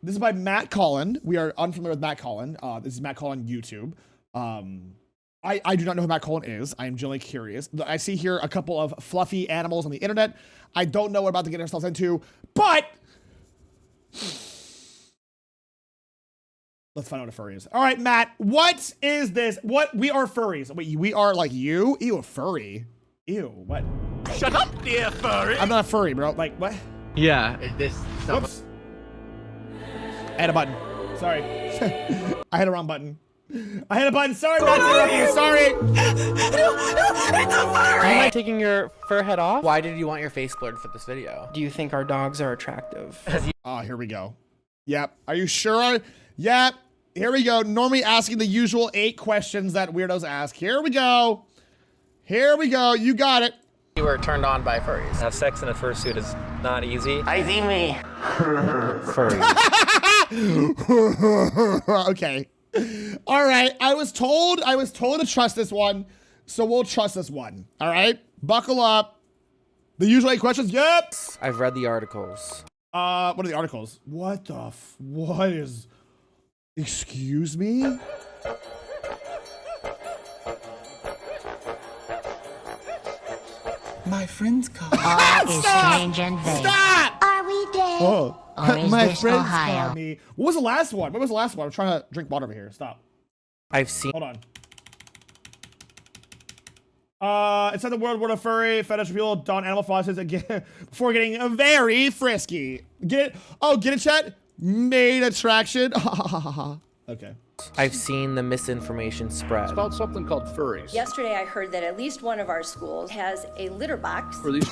This is by Matt Collin. We are unfamiliar with Matt Collin. This is Matt Collin YouTube. I do not know who Matt Collin is. I am genuinely curious. I see here a couple of fluffy animals on the internet. I don't know what we're about to get ourselves into, but let's find out what a furry is. All right, Matt, what is this? What? We are furries. Wait, we are like you? Ew, a furry. Ew, what? Shut up, dear furry. I'm not a furry, bro. Like, what? Yeah. Whoops. I had a button. Sorry. I had a wrong button. I hit a button. Sorry, Matt. Sorry. It's a furry. Am I taking your fur head off? Why did you want your face blurred for this video? Do you think our dogs are attractive? Oh, here we go. Yep. Are you sure? Yep. Here we go. Normally asking the usual 8 questions that weirdos ask. Here we go. Here we go. You got it. You were turned on by furries. Have sex in a fursuit is not easy. I see me. Furry. Okay. All right. I was told to trust this one, so we'll trust this one. All right. Buckle up. The usual 8 questions. Yep. I've read the articles. What are the articles? What the what is? Excuse me? My friends call. All is strange and vague. Stop! Are we dead? Oh, Or is my this friends Ohio? call me. What was the last one? What was the last one? I'm trying to drink water over here. Stop. I've seen. Hold on. Inside the world of furry, fetish people don animal faucets again before getting very frisky. Get it, chat? Main attraction. Okay. I've seen the misinformation spread. It's about something called furries. Yesterday, I heard that at least one of our schools has a litter box. For these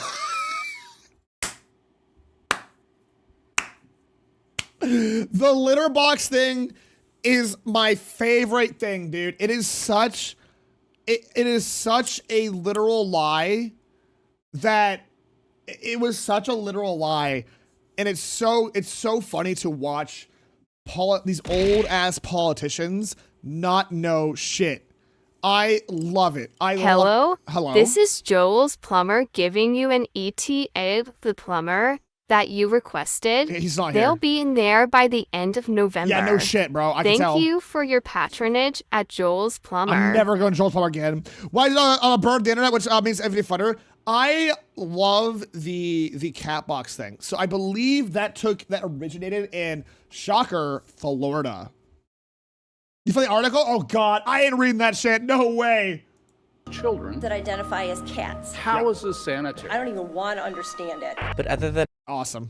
The litter box thing is my favorite thing, dude. It is such a literal lie that it was such a literal lie, and it's so funny to watch these old ass politicians not know shit. I love it. Hello? Hello. This is Joel's plumber giving you an ETA the plumber that you requested. He's not here. They'll be in there by the end of November. Yeah, no shit, bro. I can tell. Thank you for your patronage at Joel's Plumber. I'm never going to Joel's Plumber again. Why did I burn the internet, which means everything funner? I love the cat box thing. So I believe that originated in, shocker, Florida. You found the article? Oh God, I ain't reading that shit. No way. children. That identify as cats. How is this sanitary? I don't even want to understand it. But other than Awesome.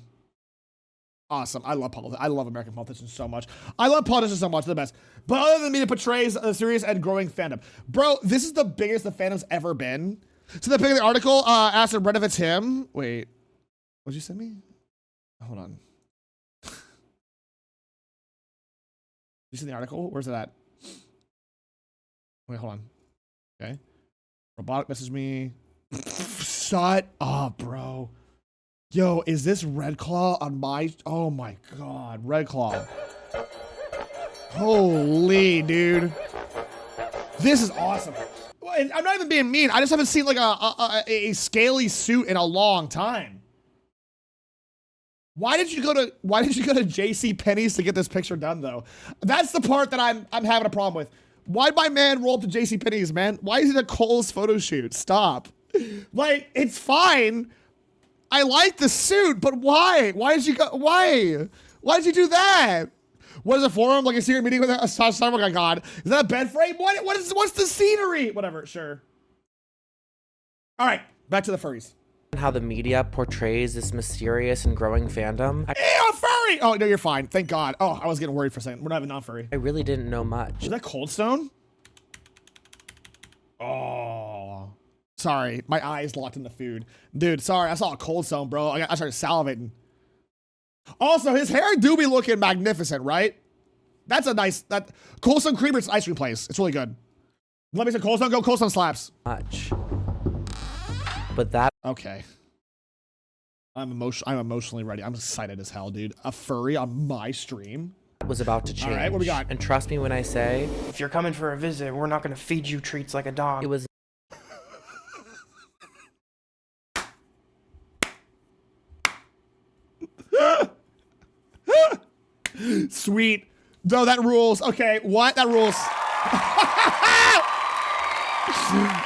Awesome. I love politics. I love American politicians so much. I love politicians so much. They're the best. But other than me, it portrays a serious and growing fandom. Bro, this is the biggest the fandom's ever been. So the pic of the article, asked if it's him. Wait. What'd you send me? Hold on. You see the article? Where's it at? Wait, hold on. Okay. Robotic messaged me. Shut up, bro. Yo, is this Red Claw on my... Oh my God, Red Claw. Holy, dude. This is awesome. And I'm not even being mean. I just haven't seen like a scaly suit in a long time. Why did you go to JC Penney's to get this picture done though? That's the part that I'm having a problem with. Why'd my man roll up to JC Penney's, man? Why is it a Kohl's photo shoot? Stop. Like, it's fine. I like the suit, but why? Why did you go? Why? Why did you do that? What is a forum? Like a secret meeting with a oh my God. Is that a bed frame? What's the scenery? Whatever, sure. All right, back to the furries. how the media portrays this mysterious and growing fandom, Ew, furry! Oh, no, you're fine. Thank God. Oh, I was getting worried for a second. We're not even non-furry. I really didn't know much. Is that Cold Stone? Oh. Sorry, my eyes locked in the food. Dude, sorry, I saw a Cold Stone, bro. I started salivating. Also, his hair do be looking magnificent, right? That's a nice, Cold Stone Creamer's ice cream place. It's really good. Let me say Cold Stone, go Cold Stone slaps. Much. But that... Okay. I'm emotionally ready. I'm excited as hell, dude. A furry on my stream. was about to change. All right, what we got? And trust me when I say... If you're coming for a visit, we're not going to feed you treats like a dog. It was... Sweet. No, that rules. Okay, what? That rules.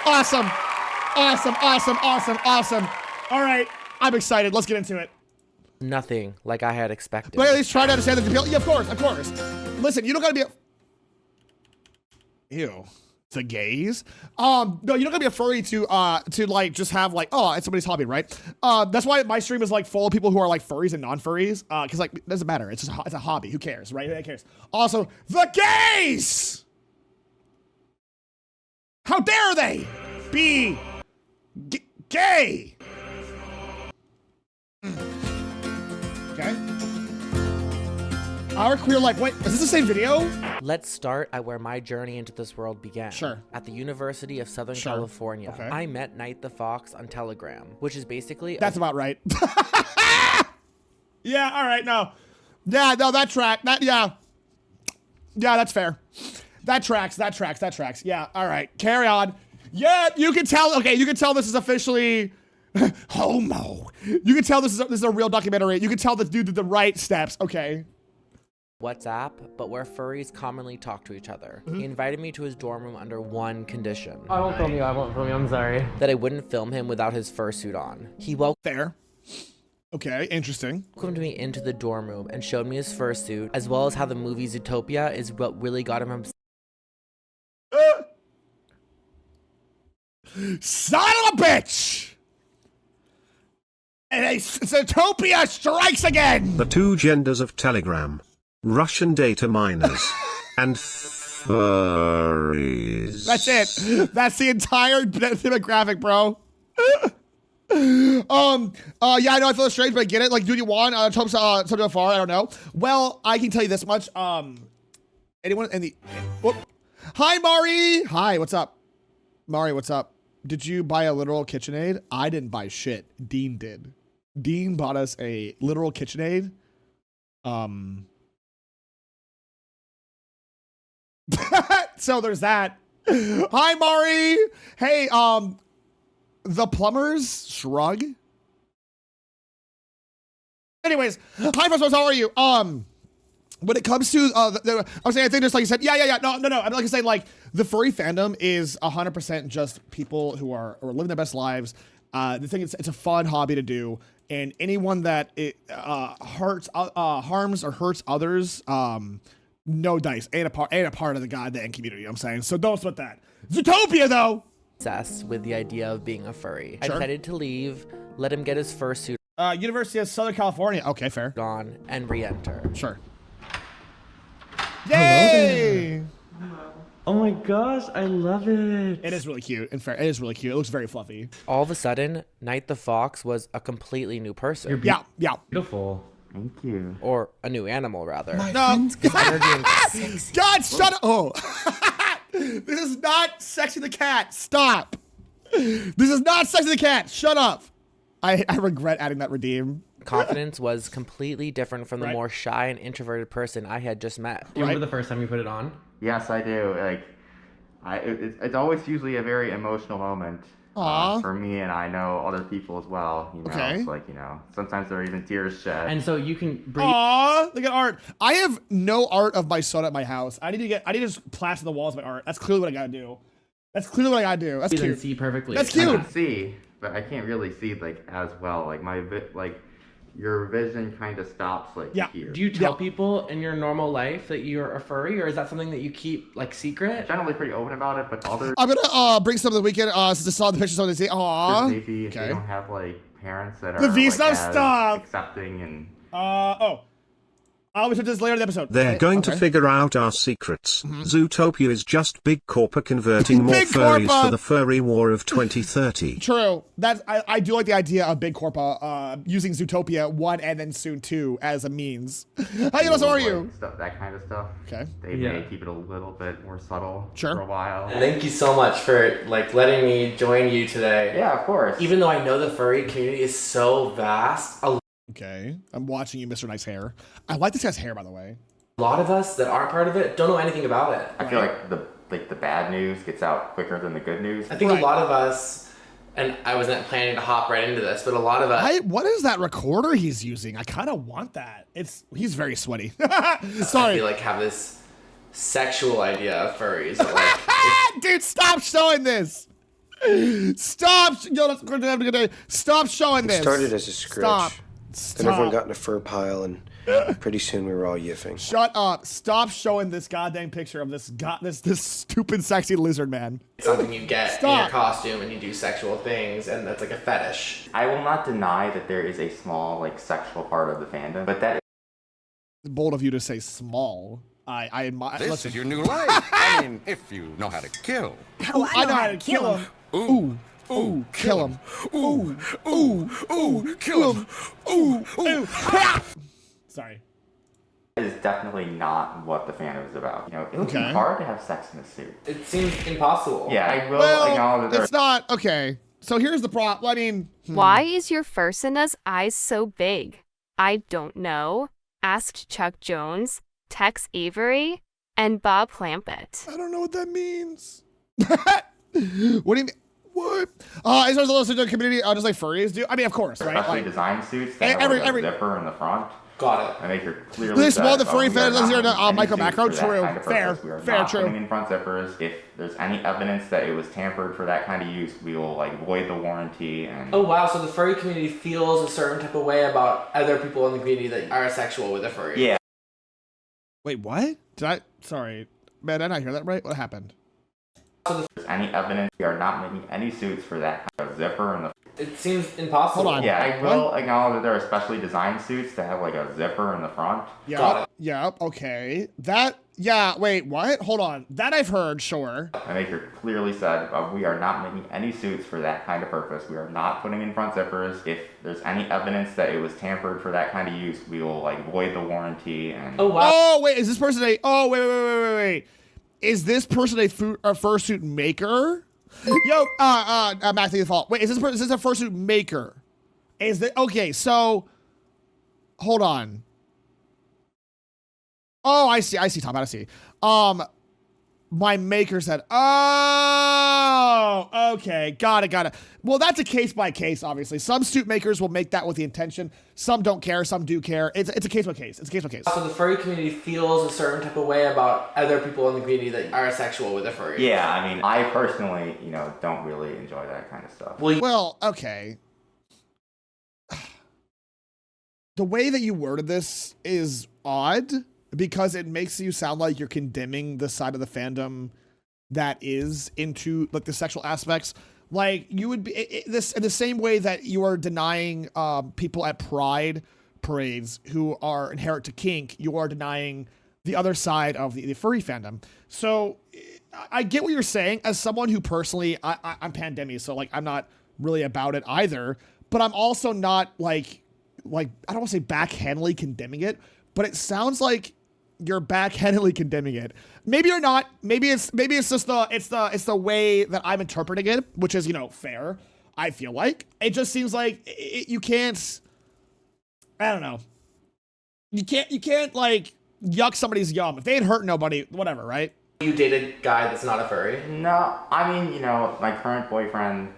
Awesome. Awesome, awesome, awesome, awesome. All right, I'm excited. Let's get into it. Nothing like I had expected. But at least try to understand the appeal. Yeah, of course, of course. Listen, you don't gotta be a... Ew. The gays? No, you don't gotta be a furry to like just have like, oh, it's somebody's hobby, right? That's why my stream is like full of people who are like furries and non-furries. Cause like, it doesn't matter. It's just, it's a hobby. Who cares, right? Who cares? Also, the gays! How dare they be gay? Okay. Our queer life. Wait, is this the same video? Let's start at where my journey into this world began. Sure. At the University of Southern Sure. California. Okay. I met Night the Fox on Telegram, which is basically That's about right. Yeah, all right, no. Yeah, no, that track, yeah. Yeah, that's fair. That tracks. Yeah, all right, carry on. Yeah, you can tell, okay, you can tell this is officially homo. You can tell this is a real documentary. You can tell the dude did the right steps, okay. WhatsApp, but where furries commonly talk to each other. He invited me to his dorm room under one condition. I won't film you. I won't film you. I'm sorry. That I wouldn't film him without his fursuit on. He welcomed Fair. Okay, interesting. me into the dorm room and showed me his fursuit, as well as how the movie Zootopia is what really got him obsessed. Son of a bitch! And a Zootopia strikes again! The two genders of Telegram. Russian data miners. And furries. That's it. That's the entire demographic, bro. Yeah, I know I feel strange, but I get it. Like, do what you want. Something far, I don't know. Well, I can tell you this much. Anyone in the... Whoop. Hi, Mari. Hi, what's up? Mari, what's up? Did you buy a literal KitchenAid? I didn't buy shit. Dean did. Dean bought us a literal KitchenAid. So there's that. Hi, Mari. Hey, the plumbers shrug. Anyways, hi, Fosfos, how are you? When it comes to I was saying, I think there's like you said, yeah. No. I'm like saying like the furry fandom is 100% just people who are living their best lives. The thing is, it's a fun hobby to do, and anyone that it harms or hurts others, no dice. Ain't a part of the goddamn community. You know what I'm saying, so don't sweat that. Zootopia though. Obsessed with the idea of being a furry. Sure. I decided to leave, let him get his fursuit University of Southern California. Okay, fair. on, and re-enter. Sure. Yay! Oh my gosh, I love it. It is really cute. In fact, it is really cute. It looks very fluffy. All of a sudden, Night the Fox was a completely new person. Yeah. Beautiful. Thank you. Or a new animal, rather. No. Energy and God, shut up. Oh. This is not Sexy the Cat. Stop. This is not Sexy the Cat. Shut up. I regret adding that redeem. confidence was completely different from the more shy and introverted person I had just met. Do you remember the first time you put it on? Yes, I do. Like, it's always usually a very emotional moment for me, and I know other people as well. You know, it's like, you know, sometimes there are even tears shed. And so you can breathe. Aw, look at art. I have no art of my son at my house. I need to just plaster the walls with my art. That's clearly what I gotta do. That's clearly what I gotta do. That's you cute. can see perfectly. That's I cute. can see, but I can't really see like as well. Like your vision kind of stops like here. Do you tell people in your normal life that you're a furry, or is that something that you keep like secret? Generally pretty open about it, but others. I'm gonna bring some of the weekend since I saw the pictures. So they say, "Aw." Maybe if they don't have like parents that are The V like, stop. accepting and. I'll be this later in the episode. They're going to figure out our secrets. Zootopia is just Big Corpa converting more Big furries Corpa. for the furry war of 2030. True. That's I do like the idea of Big Corpa using Zootopia 1 and then soon 2 as a means. How are you? Stuff, that kind of stuff. Okay. They may keep it a little bit more subtle for a while. Thank you so much for like letting me join you today. Yeah, of course. Even though I know the furry community is so vast, Okay. I'm watching you, Mr. Nice Hair. I like this guy's hair, by the way. a lot of us that aren't part of it don't know anything about it. I feel like the bad news gets out quicker than the good news. I think a lot of us And I wasn't planning to hop right into this, but a lot of us. What is that recorder he's using? I kind of want that. He's very sweaty. Sorry. I feel like have this sexual idea of furries. Like, dude, stop showing this. Stop. Yo, let's go have a good day. Stop showing this. It started as a scratch. Stop. Then everyone got in a fur pile, and pretty soon we were all yiffing. Shut up. Stop showing this goddamn picture of this stupid sexy lizard man. It's something you get in your costume and you do sexual things, and that's like a fetish. I will not deny that there is a small like sexual part of the fandom, but that is bold of you to say small. I admire. This is your new life. I mean, if you know how to kill. Oh, I know how to kill him. Ooh. Ooh, kill him. Ooh, ooh, ooh, kill him. Ooh, ooh. Sorry. is definitely not what the fandom is about. You know, it would be hard to have sex in a suit. It seems impossible. Yeah, I will acknowledge that. It's not okay. So here's the problem. I mean, why is your Fursuna's eyes so big? I don't know. Asked Chuck Jones, Tex Avery, and Bob Clampett. I don't know what that means. What do you mean? What? Is there a little community just like furries do? I mean, of course, right? Especially like, design suits that have like a zipper in the front. Got it. I make it clearly this small the furry fans here to micro macro. True. Kind of Fair. We are Fair. not True. putting in front zippers. If there's any evidence that it was tampered for that kind of use, we will like void the warranty. And oh wow, so the furry community feels a certain type of way about other people in the community that are sexual with a furry. Yeah. Wait, what? Sorry, man, did I not hear that right? What happened? If there's any evidence, we are not making any suits for that kind of zipper in the. It seems impossible. Hold on. Yeah, I will acknowledge that there are specially designed suits that have like a zipper in the front. Yeah. Got it. Yeah. Okay. Yeah. Wait. What? Hold on. That I've heard. Sure. I make it clearly said we are not making any suits for that kind of purpose. We are not putting in front zippers. If there's any evidence that it was tampered for that kind of use, we will like void the warranty. And oh wow. Oh wait, is this person a? Oh wait. Is this person a fursuit maker? Yo, Max, the default. Wait, is this a fursuit maker? Is that okay? So, hold on. Oh, I see, Tom. I see. My maker said, oh, okay, got it. Well, that's a case by case, obviously. Some suit makers will make that with the intention. Some don't care. Some do care. It's a case by case. So the furry community feels a certain type of way about other people in the community that are sexual with a furry. Yeah, I mean, I personally, don't really enjoy that kind of stuff. Well, okay. The way that you worded this is odd, because it makes you sound like you're condemning the side of the fandom that is into like the sexual aspects. Like you would be this in the same way that you are denying people at pride parades who are inherent to kink. You are denying the other side of the furry fandom. So I get what you're saying. As someone who personally, I'm pandemic, so like I'm not really about it either. But I'm also not like I don't want to say backhandedly condemning it, but it sounds like you're backhandedly condemning it. Maybe you're not. Maybe it's just the way that I'm interpreting it, which is fair. I feel like it just seems like you can't. I don't know. You can't like yuck somebody's yum if they ain't hurt nobody. Whatever, right? You date a guy that's not a furry? No, I mean my current boyfriend.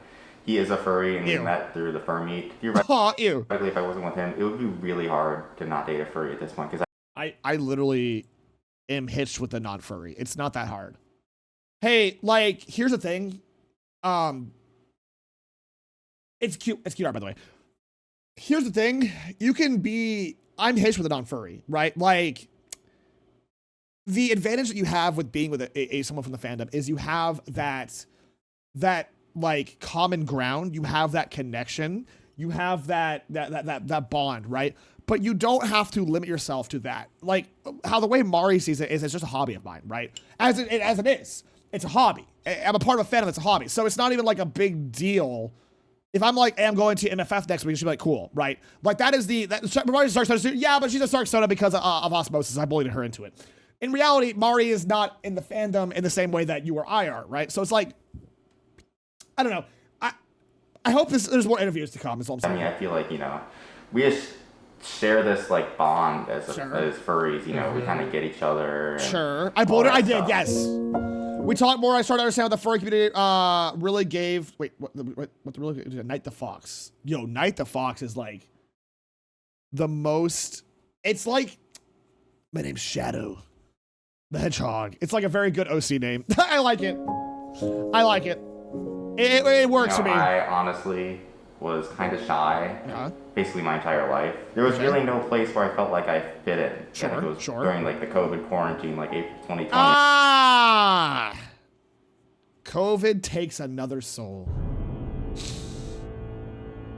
He is a furry, and we met through the fur meet. Theoretically, if I wasn't with him, it would be really hard to not date a furry at this point. Because I literally am hitched with a non-furry. It's not that hard. Hey, like, here's the thing. It's cute. It's cute art, by the way. Here's the thing. I'm hitched with a non-furry, right? Like, the advantage that you have with being with someone from the fandom is you have that like common ground. You have that connection. You have that bond, right? But you don't have to limit yourself to that. Like how the way Mari sees it is, it's just a hobby of mine, right? As it is, it's a hobby. I'm a part of a fandom. It's a hobby, so it's not even like a big deal. If I'm like, hey, I'm going to MFF next week, she'll be like, cool, right? Like that is Mari's a Stark Soda student. Yeah, but she's a Stark Soda because of osmosis. I bullied her into it. In reality, Mari is not in the fandom in the same way that you or I are, right? So it's like, I don't know. I hope there's more interviews to come. Is all I'm saying. I mean, I feel like we just share this like bond as furries. We kind of get each other. Sure, I bullied her. I did. Yes. We talked more. I started to understand what the furry community really gave. Wait, what the really Night the Fox? Yo, Night the Fox is like the most. It's like my name's Shadow the Hedgehog. It's like a very good OC name. I like it. I like it. It works for me. I honestly was kind of shy, basically my entire life. There was really no place where I felt like I fit in. Sure, and it was during like the COVID quarantine, like April 2020. COVID takes another soul.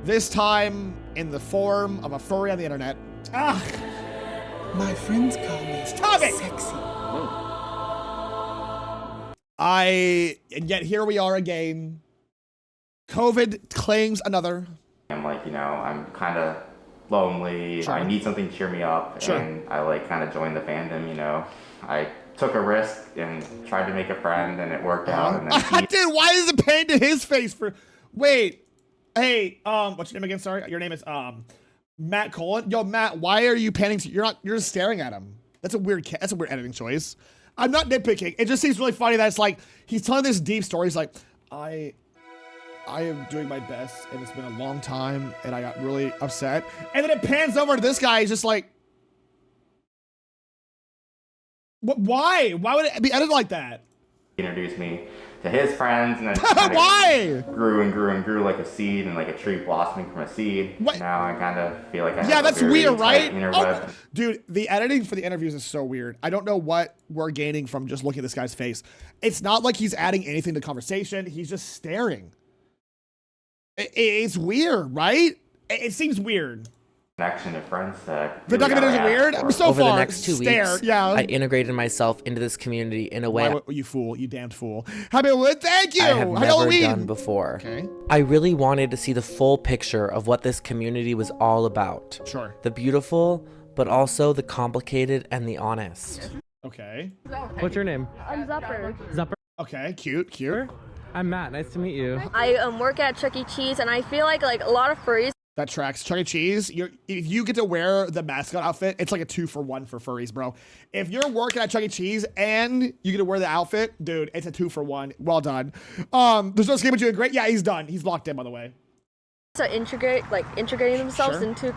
This time in the form of a furry on the internet. My friends call me sexy. And yet here we are again. COVID claims another. I'm like, I'm kind of lonely. Sure. I need something to cheer me up. Sure. And I like kind of joined the fandom, I took a risk and tried to make a friend and it worked out. And then Dude, why is it pain to his face for, wait, hey, what's your name again? Sorry. Your name is, Matt Colin. Yo, Matt, why are you panning? You're just staring at him. That's a weird editing choice. I'm not nitpicking. It just seems really funny that it's like, he's telling this deep story. He's like, I am doing my best and it's been a long time and I got really upset. And then it pans over to this guy. He's just like, what? Why? Why would it be edited like that? he introduced me to his friends and then why? grew and grew and grew like a seed and like a tree blossoming from a seed. What? Now I kind of feel like I have that's a very weird, tight right? inner Oh, web. dude, the editing for the interviews is so weird. I don't know what we're gaining from just looking at this guy's face. It's not like he's adding anything to the conversation. He's just staring. It's weird, right? It seems weird. Connection to friends that The documentaries are weird. I'm so Over far. the next 2 weeks, Yeah. I integrated myself into this community in a way You fool. You damned fool. Happy Halloween. Thank you. I have Happy never Halloween. done before. Okay. I really wanted to see the full picture of what this community was all about. Sure. The beautiful, but also the complicated and the honest. Okay. What's your name? I'm Zupper. Zupper. Okay. Cute. I'm Matt. Nice to meet you. I work at Chuck E. Cheese, and I feel like a lot of furries. That tracks. Chuck E. Cheese, if you get to wear the mascot outfit, it's like a 2-for-1 for furries, bro. If you're working at Chuck E. Cheese and you get to wear the outfit, dude, it's a 2-for-1. Well done. There's no escape doing great. Yeah, he's done. He's locked in, by the way. To integrating themselves Sure. into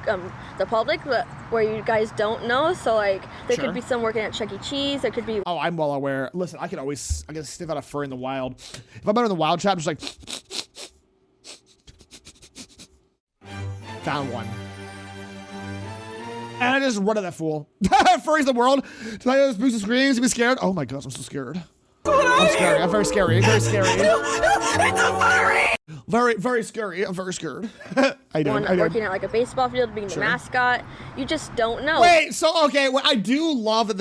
the public, but where you guys don't know. So there Sure. could be some working at Chuck E. Cheese. There could be. Oh, I'm well aware. Listen, I can sniff out a fur in the wild. If I'm out in the wild chat, I'm just like, found one. And I just run at that fool. Furries the world. Tonight I just boost the screams. You be scared. Oh my gosh, I'm so scared. I'm scary. I'm very scary. Very scary. It's a furry! Very, very scary. I'm very scared. I know. Working at a baseball field, being the mascot. You just don't know. Wait, so, okay, well, I do love that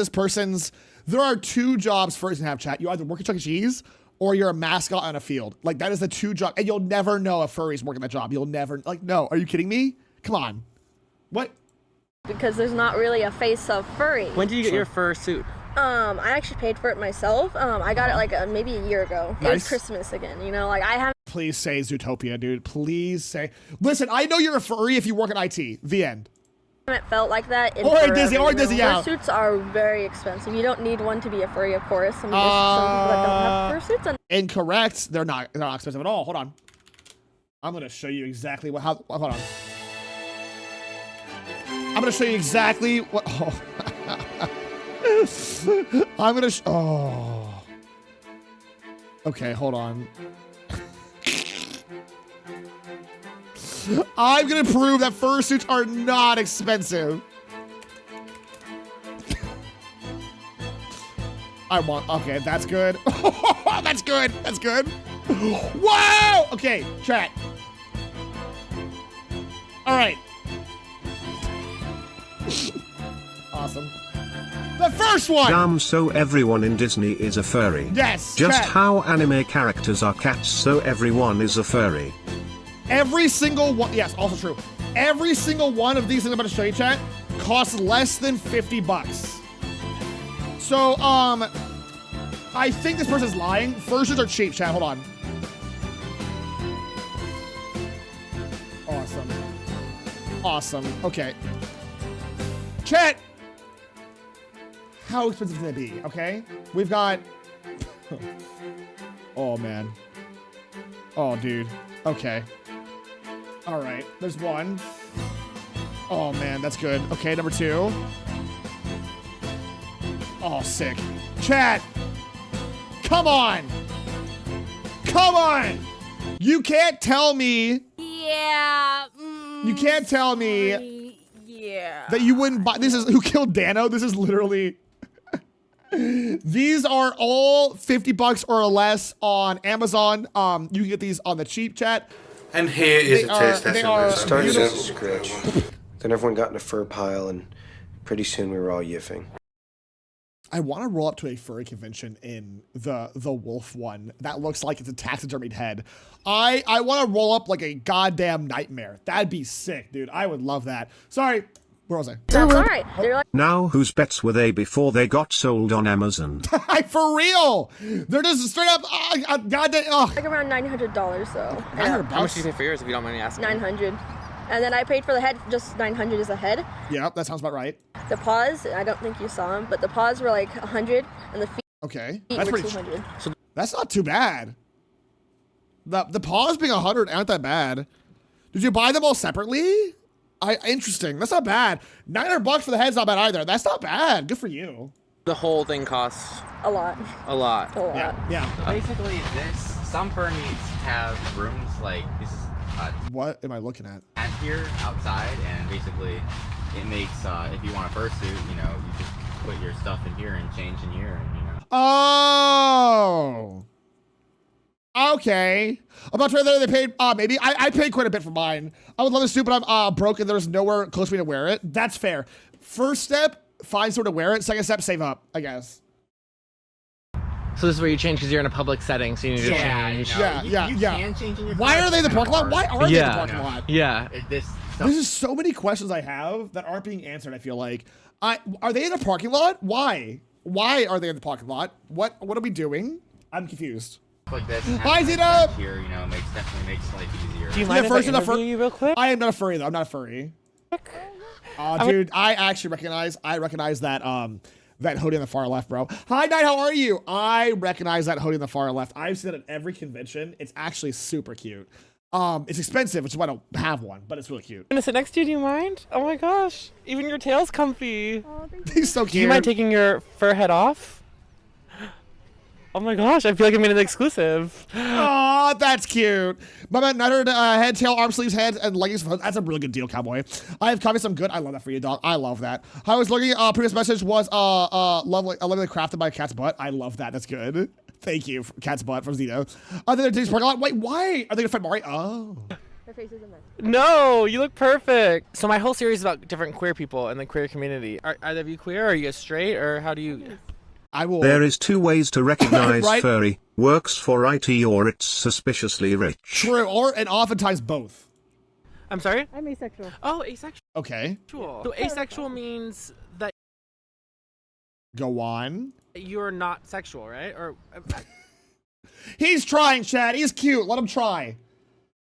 there are 2 jobs furries can have, chat. You either work at Chuck E. Cheese or you're a mascot on a field. Like, that is the 2 jobs. And you'll never know if furries working that job. You'll never, no, are you kidding me? Come on. What? Because there's not really a face of furry. When did you get your fur suit? I actually paid for it myself. I got it maybe a year ago. Nice. It was Christmas again, I haven't. Please say Zootopia, dude. Please say. Listen, I know you're a furry if you work at IT. The end. It felt like that. Or Disney, yeah. Fursuits are very expensive. You don't need one to be a furry, of course. I mean, there's some people that don't have fursuits. Incorrect. They're not expensive at all. Hold on. I'm gonna show you exactly hold on. I'm gonna show you exactly what. Oh. I'm gonna. Okay, hold on. I'm gonna prove that fursuits are not expensive. Okay, that's good. That's good. That's good. Whoa! Okay, chat. All right. Awesome. The first one! Damn, so everyone in Disney is a furry. Yes, Just chat. how anime characters are cats, so everyone is a furry. Every single one, yes, also true. Every single one of these things I'm about to show you, chat, costs less than $50. So, I think this person's lying. Fursuits are cheap, chat, hold on. Awesome, okay. Chat, how expensive can it be, okay? We've got Oh, man. Oh, dude. Okay. All right. There's one. Oh, man. That's good. Okay, number 2. Oh, sick. Chat. Come on. Come on. You can't tell me. Yeah. You can't tell me. Yeah. That you wouldn't buy. This is Who Killed Dano. This is literally. These are all $50 or less on Amazon. You can get these on the cheap, chat. And here is a taste they are started as a scratch. Then everyone got in a fur pile, and pretty soon we were all yiffing. I want to roll up to a furry convention in the wolf one. That looks like it's a taxidermied head. I want to roll up like a goddamn nightmare. That'd be sick, dude. I would love that. Sorry. Where was I? That's all right. They're like, Now whose bets were they before they got sold on Amazon? For real. They're just straight up goddamn. Oh. like around $900 though. $900 How much do you pay for yours if you don't mind me asking? 900. And then I paid for the head, just 900 is a head. Yep, that sounds about right. The paws, I don't think you saw them, but the paws were like 100 and the feet Okay. were 200. So that's not too bad. The paws being 100 aren't that bad. Did you buy them all separately? Interesting. That's not bad. $900 for the head's not bad either. That's not bad. Good for you. The whole thing costs a lot. A lot. A lot. Yeah. So basically, some fur needs have rooms like this is. What am I looking at? And here outside, and basically, it makes if you want a fursuit, you just put your stuff in here and change in here, and Oh. Okay. I'm not sure that they paid. Maybe I paid quite a bit for mine. I would love this suit, but I'm broke and there's nowhere close to me to wear it. That's fair. First step, find somewhere to wear it. Second step, save up, I guess. So this is where you change because you're in a public setting, so you need to change. Yeah. can change in your Why are they in the parking lot? Why are they in the parking lot? Yeah. This is so many questions I have that aren't being answered, I feel like. Are they in the parking lot? Why? Why are they in the parking lot? What are we doing? I'm confused. Like this. Hi, Zeta! Here, definitely makes life easier. Do you mind if I interview you real quick? I am not a furry though. I'm not a furry. Dude, I actually recognize that that hoodie on the far left, bro. Hi, Knight, how are you? I recognize that hoodie on the far left. I've seen it at every convention. It's actually super cute. It's expensive, which is why I don't have one, but it's really cute. I'm gonna sit next to you, do you mind? Oh my gosh, even your tail's comfy. Oh, thank you. He's so cute. Do you mind taking your fur head off? Oh my gosh, I feel like I'm in an exclusive. Aw, that's cute. But Nutter, head, tail, arm sleeves, head, and leggings. That's a really good deal, cowboy. I have copies some good. I love that for you, dog. I love that. I was looking, previous message was, lovely crafted by Cat's Butt. I love that. That's good. Thank you, Cat's Butt from Zito. Other than parking lot. Wait, why? Are they gonna fight Mari? Oh. Her face is a mess. No, you look perfect. So my whole series is about different queer people in the queer community. Are either of you queer? Are you guys straight? Or how do you... I will. There is 2 ways to recognize Right? furry. Works for IT or it's suspiciously rich. True, and oftentimes both. I'm sorry? I'm asexual. Oh, asexual. Okay. So asexual means that Go on. you're not sexual, right? Or He's trying, Chad. He's cute. Let him try.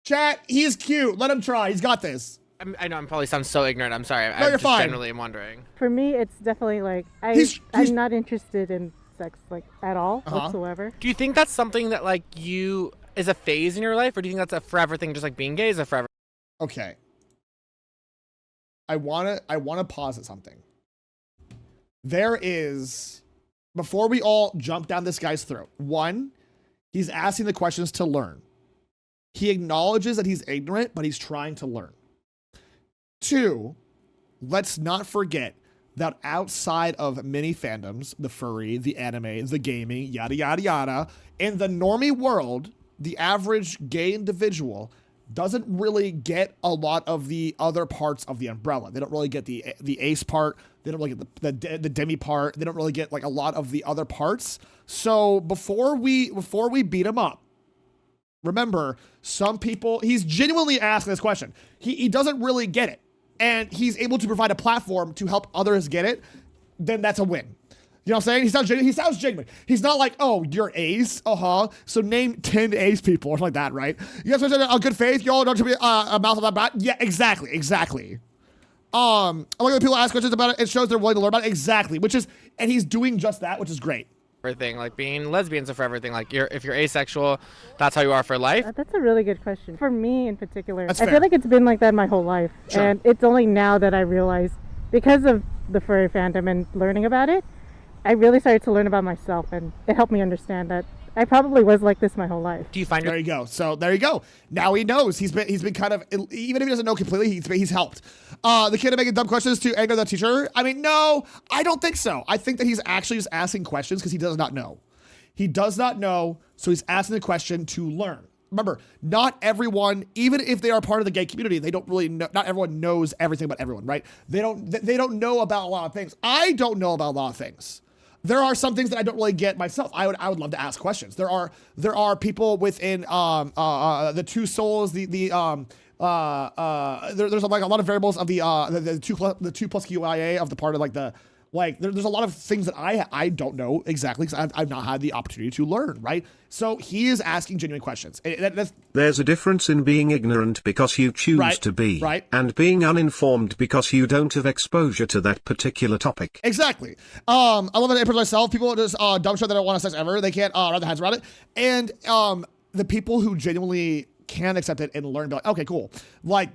Chat, he's cute. Let him try. He's got this. I know I'm probably sound so ignorant. I'm sorry. No, I you're just fine. generally am wondering. For me, it's definitely like I'm not interested in sex like at all whatsoever. Do you think that's something that like you is a phase in your life, or do you think that's a forever thing? Just like being gay is a forever. Okay. I wanna pause at something. There is, before we all jump down this guy's throat. 1, he's asking the questions to learn. He acknowledges that he's ignorant, but he's trying to learn. 2, let's not forget that outside of many fandoms, the furry, the anime, the gaming, yada, yada, yada, in the normie world, the average gay individual doesn't really get a lot of the other parts of the umbrella. They don't really get the ace part. They don't really get the demi part. They don't really get like a lot of the other parts. So before we beat him up, remember, some people, he's genuinely asking this question. He doesn't really get it. And he's able to provide a platform to help others get it, then that's a win. You know what I'm saying? He sounds genuine. He's not like, oh, you're ace? So name 10 ace people or something like that, right? You guys mentioned a good faith, y'all don't be a mouth of that bat. Yeah, exactly. I like when people ask questions about it, it shows they're willing to learn about it. Exactly. And he's doing just that, which is great. everything. Like being lesbians are for everything. Like if you're asexual, that's how you are for life. That's a really good question. For me in particular, That's I fair. feel like it's been like that my whole life. Sure. And it's only now that I realize, because of the furry fandom and learning about it, I really started to learn about myself, and it helped me understand that I probably was like this my whole life. Do you find There you go. So there you go. Now he knows. He's been kind of, even if he doesn't know completely, he's helped. The kid making dumb questions to anger the teacher. I mean, no, I don't think so. I think that he's actually just asking questions because he does not know. He does not know, so he's asking the question to learn. Remember, not everyone, even if they are part of the gay community, they don't really know. Not everyone knows everything about everyone, right? They don't know about a lot of things. I don't know about a lot of things. There are some things that I don't really get myself. I would love to ask questions. There are people within the two souls, there's like a lot of variables of the 2 plus QIA of the part of like the. Like, there's a lot of things that I don't know exactly because I've not had the opportunity to learn, right? So he is asking genuine questions. There's a difference in being ignorant because you choose to be, and being uninformed because you don't have exposure to that particular topic. Exactly. I love it. I myself. People just dumb shit that don't want to sex ever. They can't wrap their heads around it. And the people who genuinely can accept it and learn, be like, okay, cool. Like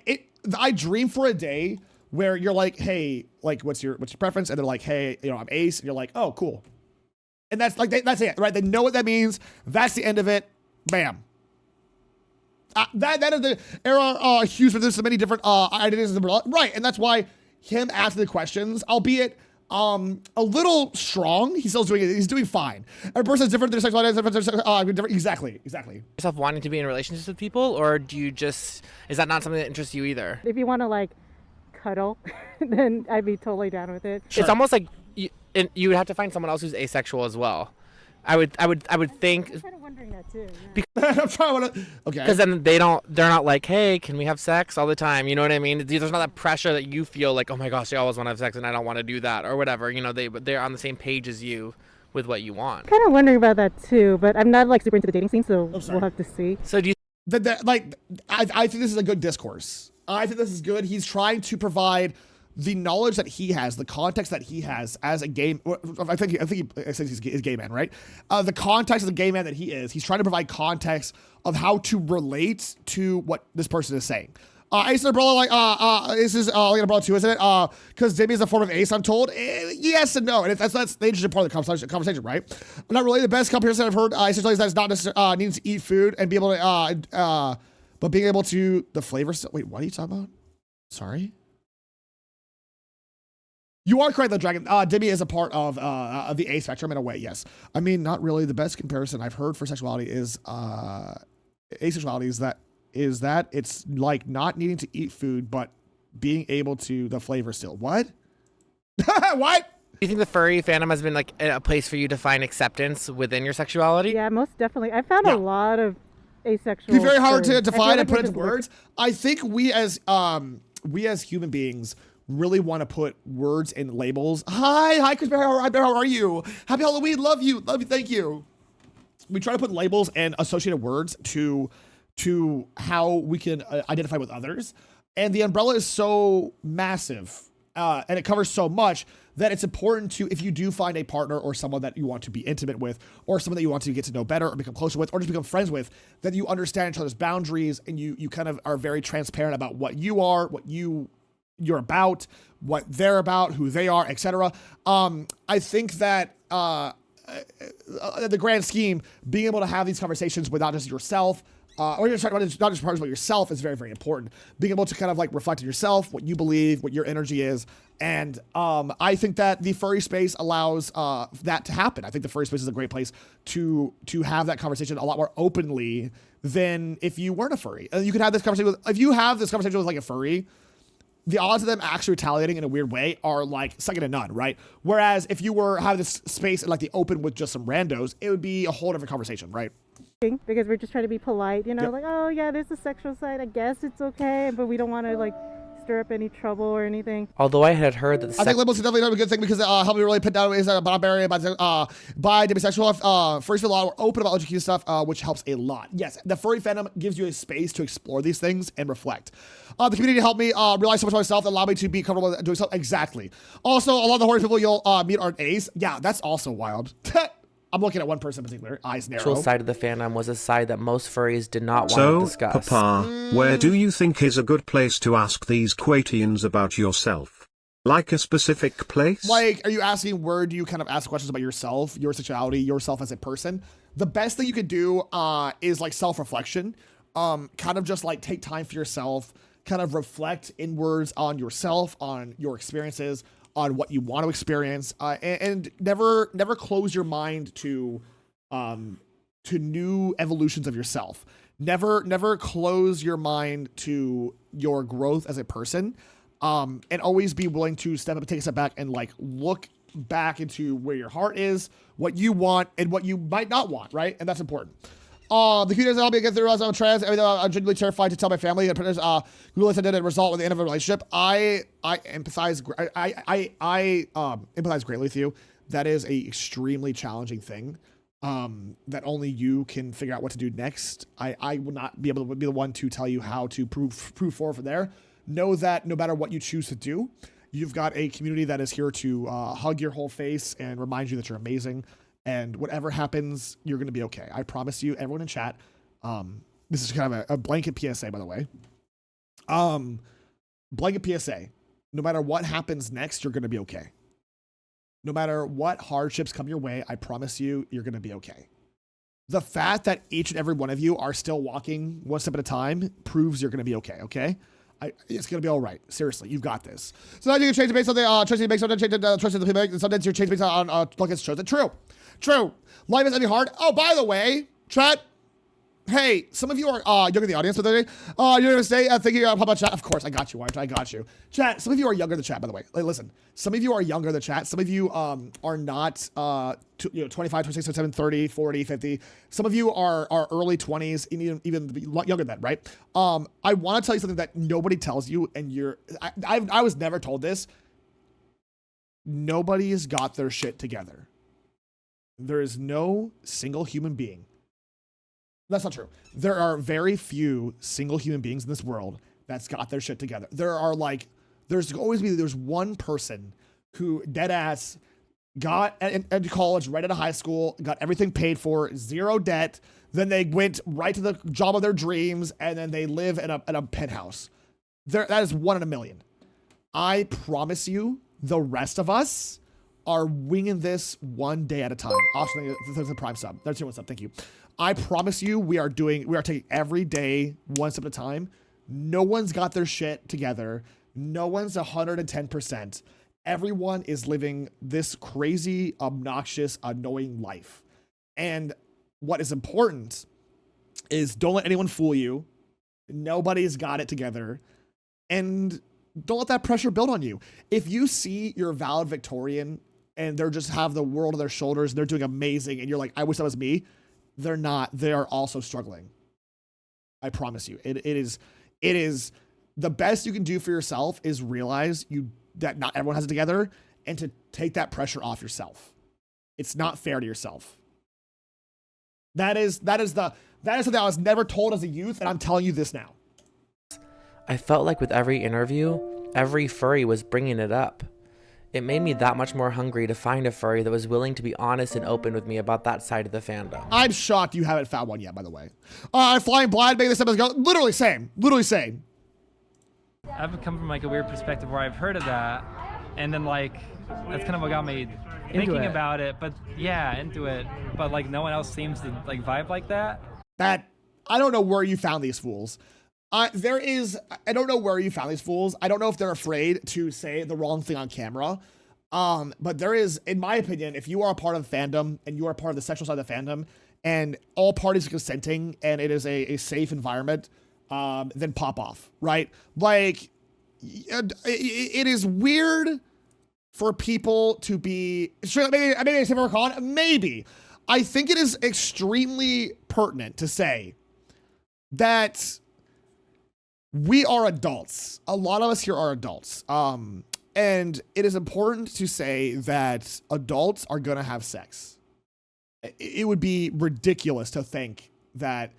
it. I dream for a day where you're like, hey, like, what's your preference? And they're like, hey, I'm ace. And you're like, oh, cool. And that's like, that's it, right? They know what that means. That's the end of it. Bam. That is the era huge, but there's so many different identities. Right. And that's why him asking the questions, albeit a little strong, he's still doing it. He's doing fine. Every person is different. Their sexuality is different. Exactly. Yourself wanting to be in relationships with people, or do you is that not something that interests you either? If you want to like cuddle, then I'd be totally down with it. Sure. It's almost like you would have to find someone else who's asexual as well. I would think. I'm kind of wondering that too. Okay. Because then they're not like, hey, can we have sex all the time? You know what I mean? There's not that pressure that you feel like, oh my gosh, they always want to have sex and I don't want to do that or whatever. They're on the same page as you with what you want. Kind of wondering about that too, but I'm not like super into the dating scene, so we'll have to see. So do you? I think this is a good discourse. I think this is good. He's trying to provide the knowledge that he has, the context that he has as a gay. I think he says he's a gay man, right? The context of the gay man that he is. He's trying to provide context of how to relate to what this person is saying. Ace and umbrella, this is like an umbrella too, isn't it? Because Dimmy is a form of ace, I'm told. Yes and no, and that's the interesting part of the conversation, right? Not really the best comparison I've heard. Essentially, is that it's not necessarily needing to eat food and be able to, but being able to the flavors. Wait, what are you talking about? Sorry. You are correct, the dragon. Dimmy is a part of the A spectrum in a way, yes. I mean, not really. The best comparison I've heard for sexuality is asexuality is that it's like not needing to eat food, but being able to the flavor still. What? What? Do you think the furry fandom has been like a place for you to find acceptance within your sexuality? Yeah, most definitely. I found a lot of asexual. It's very hard to define like and put into words. I think we as human beings really want to put words and labels. Hi, Chris Bear, how are you? Happy Halloween, love you, thank you. We try to put labels and associated words to how we can identify with others. And the umbrella is so massive and it covers so much that it's important to, if you do find a partner or someone that you want to be intimate with, or someone that you want to get to know better or become closer with, or just become friends with, that you understand each other's boundaries and you kind of are very transparent about what you are, what you're about, what they're about, who they are, etc. I think that the grand scheme, being able to have these conversations with not just yourself, or not just partners, but yourself is very, very important. Being able to kind of like reflect on yourself, what you believe, what your energy is. And I think that the furry space allows that to happen. I think the furry space is a great place to have that conversation a lot more openly than if you weren't a furry. You could have this conversation if you have this conversation with like a furry, the odds of them actually retaliating in a weird way are like second to none, right? Whereas if you were having this space in like the open with just some randos, it would be a whole different conversation, right? Because we're just trying to be polite, like, oh yeah, there's a sexual side, I guess it's okay, but we don't want to like stir up any trouble or anything. Although I had heard that I think labels is definitely not a good thing because help me really put down is a barrier by demisexual. Furries feel a lot more open about LGBTQ stuff, which helps a lot. Yes, the furry fandom gives you a space to explore these things and reflect. The community helped me realize so much about myself that allowed me to be comfortable with doing stuff. Exactly. Also, a lot of the horror people you'll meet are A's. Yeah, that's also wild. I'm looking at one person in particular, eyes narrow. The sexual side of the fandom was a side that most furries did not want to discuss. Papa, where do you think is a good place to ask these Quatians about yourself? Like a specific place? Like, are you asking where do you kind of ask questions about yourself, your sexuality, yourself as a person? The best thing you could do is like self-reflection. Kind of just like take time for yourself, kind of reflect inwards on yourself, on your experiences, on what you want to experience, and never close your mind to new evolutions of yourself. Never close your mind to your growth as a person, and always be willing to step up and take a step back and like look back into where your heart is, what you want, and what you might not want, right? And that's important. The community doesn't help me get through as I'm trans. I'm genuinely terrified to tell my family that Google did a result with the end of a relationship. I empathize. I empathize greatly with you. That is a extremely challenging thing. That only you can figure out what to do next. I will not be able to be the one to tell you how to prove forward from there. Know that no matter what you choose to do, you've got a community that is here to hug your whole face and remind you that you're amazing. And whatever happens, you're going to be okay. I promise you, everyone in chat. This is kind of a blanket PSA, by the way. Blanket PSA. No matter what happens next, you're going to be okay. No matter what hardships come your way, I promise you, you're going to be okay. The fact that each and every one of you are still walking one step at a time proves you're going to be okay, okay? It's going to be all right. Seriously, you've got this. So now you can change it based on the choices you make, sometimes change the choices of the people, sometimes you're changing based on Plunket's shows. True. Life is any hard. Oh, by the way, chat. Hey, some of you are younger in the audience, by the way. You're going to stay thinking about chat. Of course, I got you, Wyatt. I got you. Chat, some of you are younger in the chat, by the way. Like, listen, some of you are younger in the chat. Some of you are not 25, 26, 27, 30, 40, 50. Some of you are early 20s, even younger than that, right? I want to tell you something that nobody tells you, and I was never told this. Nobody's got their shit together. There is no single human being. That's not true. There are very few single human beings in this world that's got their shit together. There's one person who dead ass got into college right out of high school, got everything paid for, zero debt. Then they went right to the job of their dreams, and then they live in a penthouse. That is 1 in a million. I promise you, the rest of us are winging this one day at a time. Austin, there's a prime sub. There's one sub. Thank you. I promise you, we are taking every day one step at a time. No one's got their shit together. No one's 110%. Everyone is living this crazy, obnoxious, annoying life. And what is important is don't let anyone fool you. Nobody's got it together. And don't let that pressure build on you. If you see your valedictorian and they're just have the world on their shoulders and they're doing amazing and you're like, I wish that was me. They're not. They are also struggling. I promise you. It is the best you can do for yourself is realize that not everyone has it together and to take that pressure off yourself. It's not fair to yourself. That is something I was never told as a youth, and I'm telling you this now. I felt like with every interview, every furry was bringing it up. It made me that much more hungry to find a furry that was willing to be honest and open with me about that side of the fandom. I'm shocked you haven't found one yet, by the way. Flying blind, making this up as go. Literally same. I've come from like a weird perspective where I've heard of that, and then like that's kind of what got me thinking about it. But yeah, into it. But like no one else seems to like vibe like that. That I don't know where you found these fools. I don't know where you found these fools. I don't know if they're afraid to say the wrong thing on camera. But there is, in my opinion, if you are a part of the fandom and you are part of the sexual side of the fandom and all parties are consenting and it is a safe environment, then pop off, right? Like, it is weird for people to be, maybe. I think it is extremely pertinent to say that we are adults. A lot of us here are adults. And it is important to say that adults are going to have sex. It would be ridiculous to think that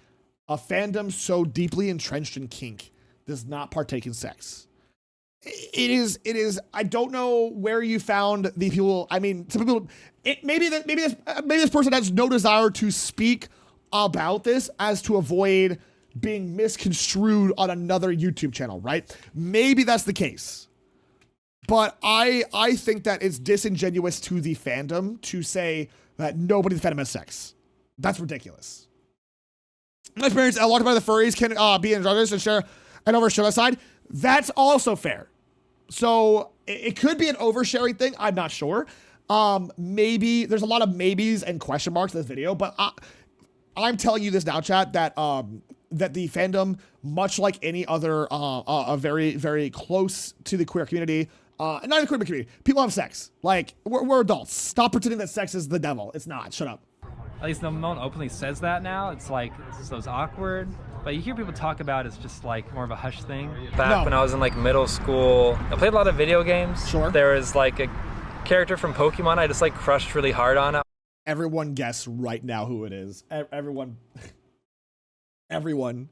a fandom so deeply entrenched in kink does not partake in sex. It is, I don't know where you found the people. I mean, some people, maybe this person has no desire to speak about this as to avoid being misconstrued on another YouTube channel, right? Maybe that's the case. But I think that it's disingenuous to the fandom to say that nobody in the fandom has sex. That's ridiculous. My experience, a lot of the furries can be androgynous and share an overshare side. That's also fair. So it could be an oversharing thing. I'm not sure. Maybe there's a lot of maybes and question marks in this video, but I'm telling you this now, chat, that that the fandom, much like any other very, very close to the queer community, not in the queer community, people have sex. Like, we're adults. Stop pretending that sex is the devil. It's not. Shut up. At least no one openly says that now. It's like, so it's awkward. But you hear people talk about it's just like more of a hush thing. Back when I was in like middle school, I played a lot of video games. Sure. There was like a character from Pokemon I just like crushed really hard on. Everyone guess right now who it is. Everyone. Everyone.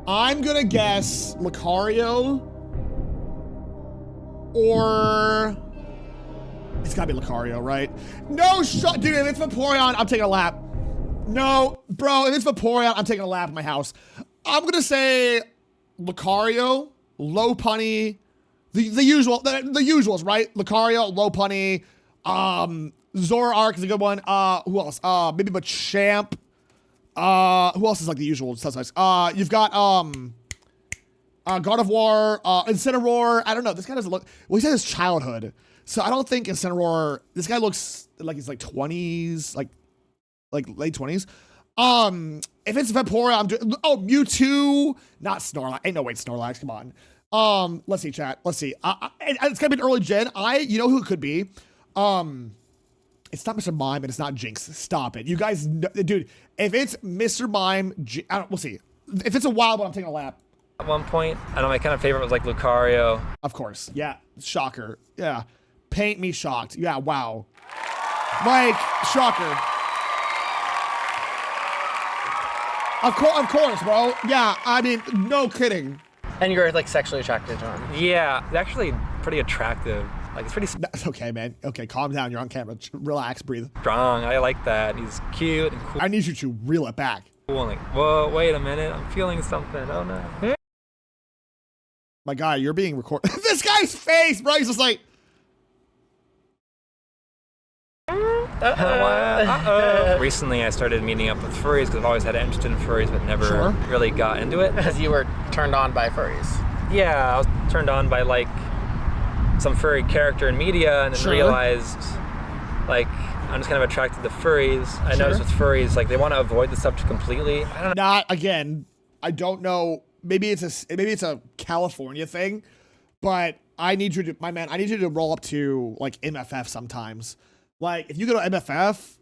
I'm gonna guess Lucario. Or it's gotta be Lucario, right? No shot, dude. If it's Vaporeon, I'm taking a lap. No, bro. If it's Vaporeon, I'm taking a lap in my house. I'm gonna say Lucario, Lopunny, the usuals, right? Lucario, Lopunny, Zoroark is a good one. Who else? Maybe Machamp. Who else is like the usual suspects? You've got God of War, Incineroar. I don't know. This guy doesn't look. Well, he said his childhood, so I don't think Incineroar. This guy looks like he's like 20s, like late 20s. If it's Vaporeon, I'm doing. Oh, Mewtwo, not Snorlax. Ain't no way, Snorlax. Come on. Let's see, chat. Let's see. It's gonna be an early gen. You know who it could be. It's not Mr. Mime and it's not Jinx. Stop it. You guys, dude. If it's Mr. Mime, we'll see. If it's a wild one, I'm taking a lap. At one point, I know my kind of favorite was like Lucario. Of course. Yeah. Shocker. Yeah. Paint me shocked. Yeah. Wow. Like, shocker. Of course, bro. Yeah. I mean, no kidding. And you're like sexually attracted to him. Yeah. He's actually pretty attractive. Like, it's pretty... That's okay, man. Okay, calm down. You're on camera. Relax, breathe. Strong. I like that. He's cute and cool. I need you to reel it back. Cool. Like, whoa, wait a minute. I'm feeling something. Oh, no. My guy, you're being recorded. This guy's face, bro. He's just like... Recently, I started meeting up with furries because I've always had an interest in furries, but never really got into it. Because you were turned on by furries. Yeah, I was turned on by, like, some furry character in media, and then realized, like, I'm just kind of attracted to furries. I noticed with furries, like, they want to avoid the subject completely. I don't know. Not again. I don't know. Maybe it's a California thing, but I need you to, my man. I need you to roll up to like MFF sometimes. Like, if you go to MFF,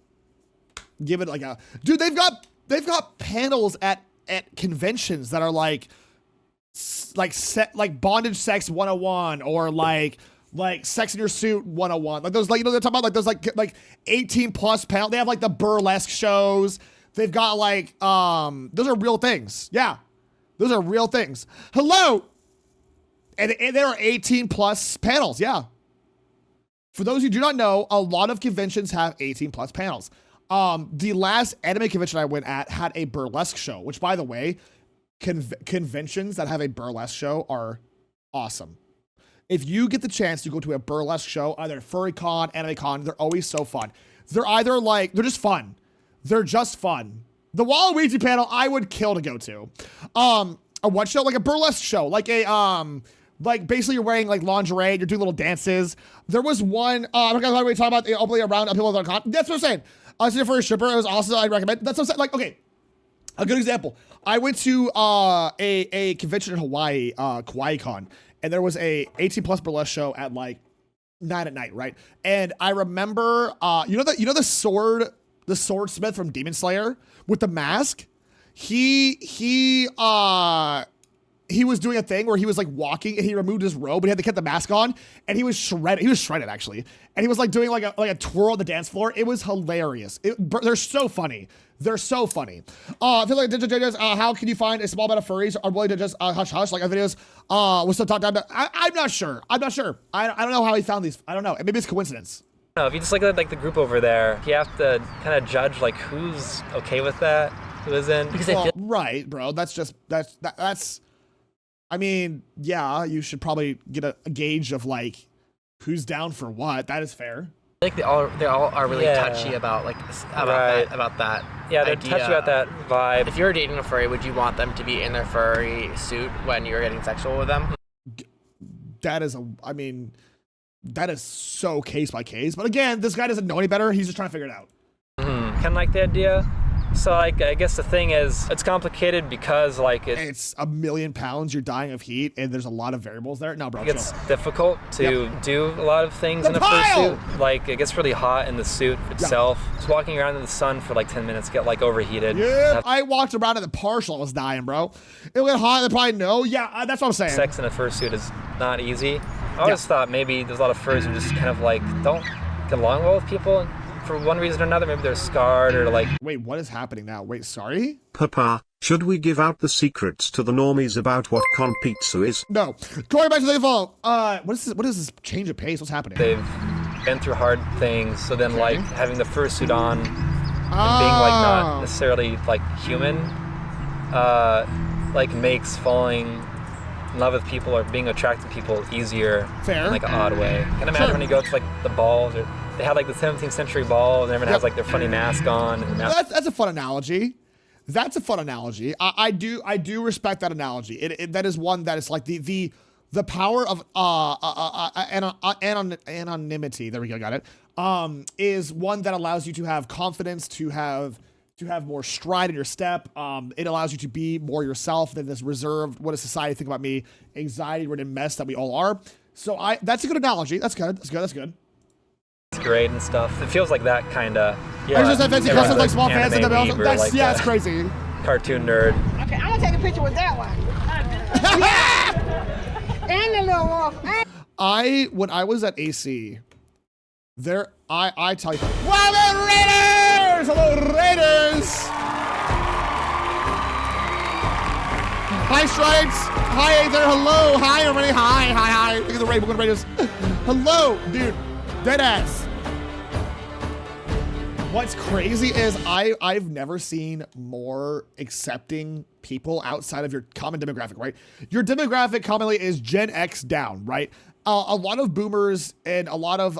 give it like a dude. They've got panels at conventions that are like bondage sex 101 or like sex in your suit 101. Like those, like, you know, they're talking about like those like 18 plus panel. They have like the burlesque shows. They've got like those are real things. Yeah, those are real things. Hello, and there are 18 plus panels. Yeah. For those who do not know, a lot of conventions have 18 plus panels. The last anime convention I went at had a burlesque show, which, by the way, conventions that have a burlesque show are awesome. If you get the chance to go to a burlesque show, either Furry Con, Anime Con, they're always so fun. They're either like, they're just fun. They're just fun. The Waluigi panel, I would kill to go to. A what show? Like a burlesque show. Like a, like basically you're wearing like lingerie, you're doing little dances. There was one, I don't know what we're talking about, openly around people.com. That's what I'm saying. I was for a stripper. It was awesome. I'd recommend. That's what I'm saying. Like, okay, a good example. I went to a convention in Hawaii, Kauai Con, and there was a 18 plus burlesque show at like 9 at night, right? And I remember, you know the swordsmith from Demon Slayer with the mask. He he was doing a thing where he was like walking and he removed his robe, but he had to keep the mask on, and he was shredded. He was shredded actually, and he was like doing like a twirl on the dance floor. It was hilarious. They're so funny. They're so funny. I feel like how can you find a small amount of furries are willing to just hush hush like our videos? Was still talked about. I'm not sure. I don't know how he found these. I don't know. Maybe it's coincidence. No, if you just look at like the group over there, you have to kind of judge like who's okay with that, who isn't. Because right, bro. That's. I mean, yeah, you should probably get a gauge of like who's down for what. That is fair. I think they all are really touchy about like about that. Yeah, they're idea. touchy about that vibe. If you're dating a furry, would you want them to be in their furry suit when you're getting sexual with them? That is that is so case by case. But again, this guy doesn't know any better. He's just trying to figure it out. Kind of like the idea. So like, I guess the thing is, it's complicated because like it's 1,000,000 pounds. You're dying of heat, and there's a lot of variables there. No, bro, it's difficult to do a lot of things in a fursuit. Like it gets really hot in the suit itself. Just walking around in the sun for like 10 minutes get like overheated. Yeah, I walked around in the partial. I was dying, bro. It got hot. They probably know. Yeah, that's what I'm saying. Sex in a fursuit is not easy. I always thought maybe there's a lot of furries who just kind of like don't get along well with people. For one reason or another, maybe they're scarred or like... Wait, what is happening now? Wait, sorry? Papa, should we give out the secrets to the normies about what con pizza is? No. Going back to the default. What is this change of pace? What's happening? They've been through hard things, so then like having the fursuit on and being like not necessarily like human, like makes falling in love with people or being attracted to people easier in like an odd way. Can imagine when you go to like the balls or... They had like the 17th century ball, and everyone has like their funny mask on. And the mask. That's a fun analogy. That's a fun analogy. I do respect that analogy. That is one that is like the power of anonymity. There we go, got it. Is one that allows you to have confidence, to have more stride in your step. It allows you to be more yourself than this reserved, what does society think about me, anxiety-ridden mess that we all are. So that's a good analogy. That's good. That's good. It's great and stuff. It feels like that kind of. Yeah. I just have fancy customs like small fans and that's like that's crazy. Cartoon nerd. Okay, I'm gonna take a picture with that one. And the little wolf. When I was at AC, I tell you, wow, the Raiders! Hello, Raiders! Hi, Stripes. Hi, there. Hello. Hi, everybody. Hi. Look at the Raiders. We're going to Raiders. Hello, dude. Deadass. What's crazy is I've never seen more accepting people outside of your common demographic, right? Your demographic commonly is Gen X down, right? A lot of boomers and a lot of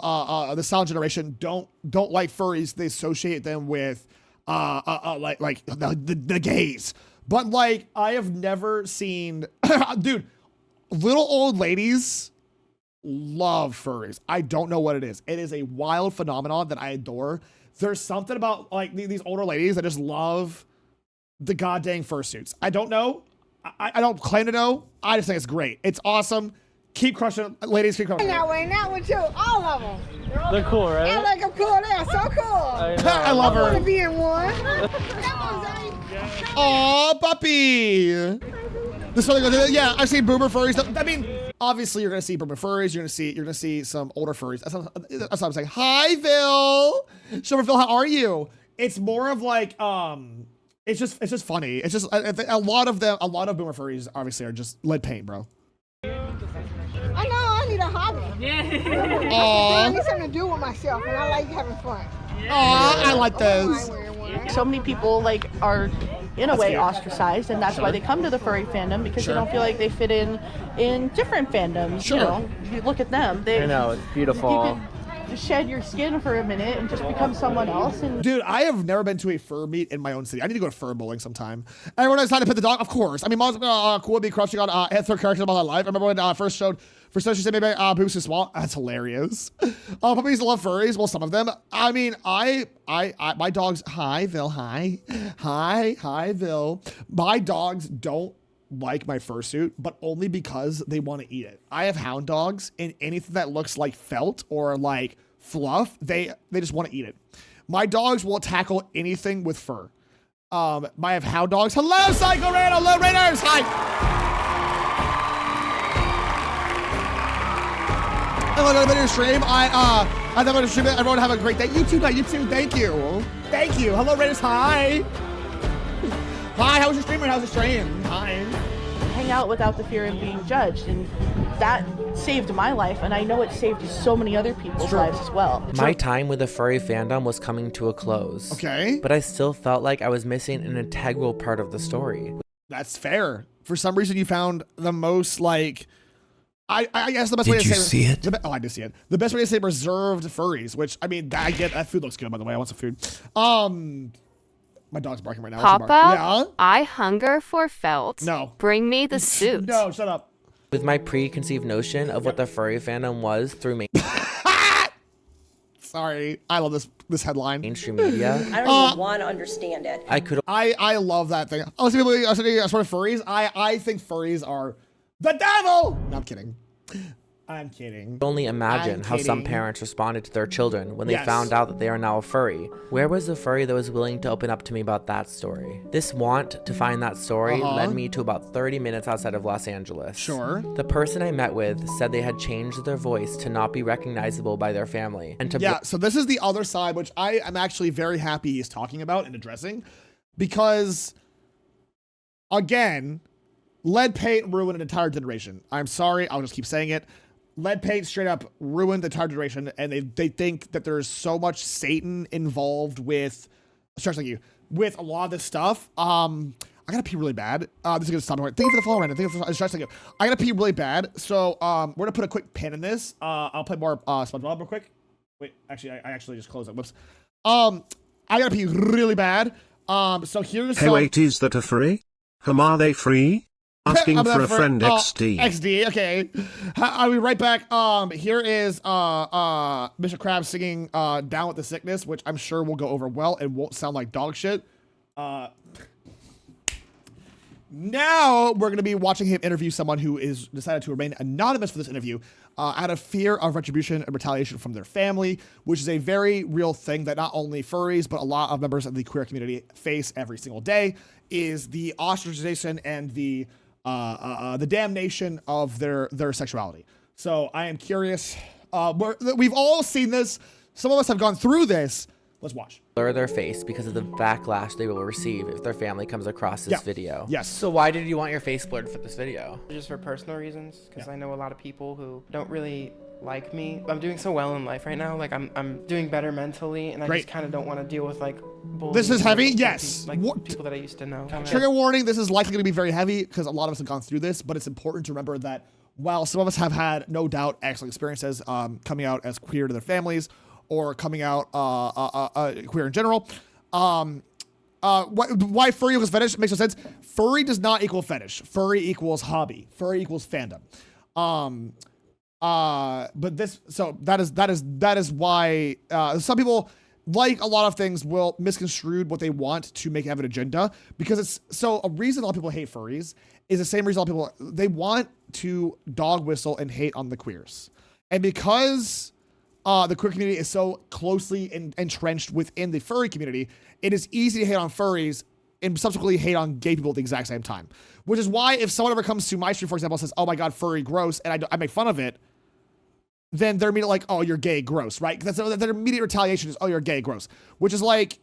the silent generation don't like furries. They associate them with like the gays. But like I have never seen, dude, little old ladies love furries. I don't know what it is. It is a wild phenomenon that I adore. There's something about like these older ladies that just love the goddamn fursuits. I don't know. I don't claim to know. I just think it's great. It's awesome. Keep crushing it. Ladies, keep crushing it. That one too. All of them. They're cool, right? I like them cool. They're so cool. I love her. I want to be in one. Aw, puppy. This one goes, yeah, I've seen boomer furries. I mean, obviously you're gonna see boomer furries. You're gonna see some older furries. That's what I'm saying. Hi, Phil. Phil, how are you? It's more of like, it's just funny. It's just a lot of boomer furries obviously are just lead paint, bro. I know. I need a hobby. Yeah. I need something to do with myself, and I like having fun. Aw, I like those. So many people like are in a way ostracized, and that's why they come to the furry fandom, because they don't feel like they fit in different fandoms. You know, you look at them. I know, it's beautiful. You can shed your skin for a minute and just become someone else. And dude, I have never been to a fur meet in my own city. I need to go to fur bowling sometime. Everyone has time to pet the dog, of course. I mean, mom's cool to be crushing on third characters about my life. I remember when first showed. For some, she said maybe boobs too small. That's hilarious. Puppies love furries. Well, some of them. I mean, my dogs. Hi, Vil. Hi, Vil. My dogs don't like my fursuit, but only because they want to eat it. I have hound dogs, and anything that looks like felt or like fluff, they just want to eat it. My dogs will tackle anything with fur. I have hound dogs. Hello, Psycho Ran. Hello, Raiders. Hi. another video stream. I thought about to stream it. Everyone have a great day. You too, you too. Thank you. Thank you. Hello, Raiders. Hi. Hi, how was your stream? How's the stream? Hi. Hang out without the fear of being judged, and that saved my life, and I know it saved so many other people's lives as well. My time with the furry fandom was coming to a close. Okay. But I still felt like I was missing an integral part of the story. That's fair. For some reason, you found the most, like, I guess the best way to say... Did you see it? I did see it. The best way to say reserved furries, which, I mean, I get that food looks good, by the way. I want some food. My dog's barking right now. Papa, yeah? I hunger for felt. No. Bring me the suit. No, shut up. With my preconceived notion of what the furry fandom was through Sorry, I love this headline. Mainstream media. I don't even want to understand it. I love that thing. Oh, some people are saying sort of furries. I think furries are the devil. No, I'm kidding. I'm kidding. Only imagine how some parents responded to their children when they found out that they are now a furry. Where was the furry that was willing to open up to me about that story? This want to find that story led me to about 30 minutes outside of Los Angeles. Sure. The person I met with said they had changed their voice to not be recognizable by their family. And to so this is the other side, which I am actually very happy he's talking about and addressing, because, again, lead paint ruined an entire generation. I'm sorry, I'll just keep saying it. Lead paint straight up ruined the entire generation, and they think that there's so much Satan involved with, with a lot of this stuff. I gotta pee really bad. This is gonna stop. Thank you for the follow, Random. Thank you for the I gotta pee really bad, so we're gonna put a quick pin in this. I'll play more SpongeBob real quick. Wait, actually, I actually just closed it. Whoops. I gotta pee really bad. So here's. Hey, wait, is that a furry? Are they free? Asking for a friend, XD. XD, okay. I'll be right back. Here is Mr. Krabs singing Down with the Sickness, which I'm sure will go over well and won't sound like dog shit. Now we're going to be watching him interview someone who is decided to remain anonymous for this interview out of fear of retribution and retaliation from their family, which is a very real thing that not only furries, but a lot of members of the queer community face every single day, is the ostracization and the damnation of their sexuality. So I am curious. We've all seen this. Some of us have gone through this. Let's watch. Blur their face because of the backlash they will receive if their family comes across this video. Yes. So why did you want your face blurred for this video? Just for personal reasons, because I know a lot of people who don't really like me. I'm doing so well in life right now. Like I'm doing better mentally, and I just kind of don't want to deal with like bullying. This is heavy. Yes. Like people that I used to know. Trigger warning. This is likely going to be very heavy because a lot of us have gone through this, but it's important to remember that while some of us have had no doubt excellent experiences coming out as queer to their families or coming out queer in general, why furry equals fetish makes no sense. Furry does not equal fetish. Furry equals hobby. Furry equals fandom. But this, so that is why some people, like a lot of things, will misconstrue what they want to make have an agenda, because it's so a reason a lot of people hate furries is the same reason a lot of people, they want to dog whistle and hate on the queers. And because the queer community is so closely entrenched within the furry community, it is easy to hate on furries and subsequently hate on gay people at the exact same time. Which is why if someone ever comes to my stream, for example, and says, "Oh my God, furry, gross," and I make fun of it, then they're immediately like, "Oh, you're gay, gross," right? That's their immediate retaliation is, "Oh, you're gay, gross," which is like,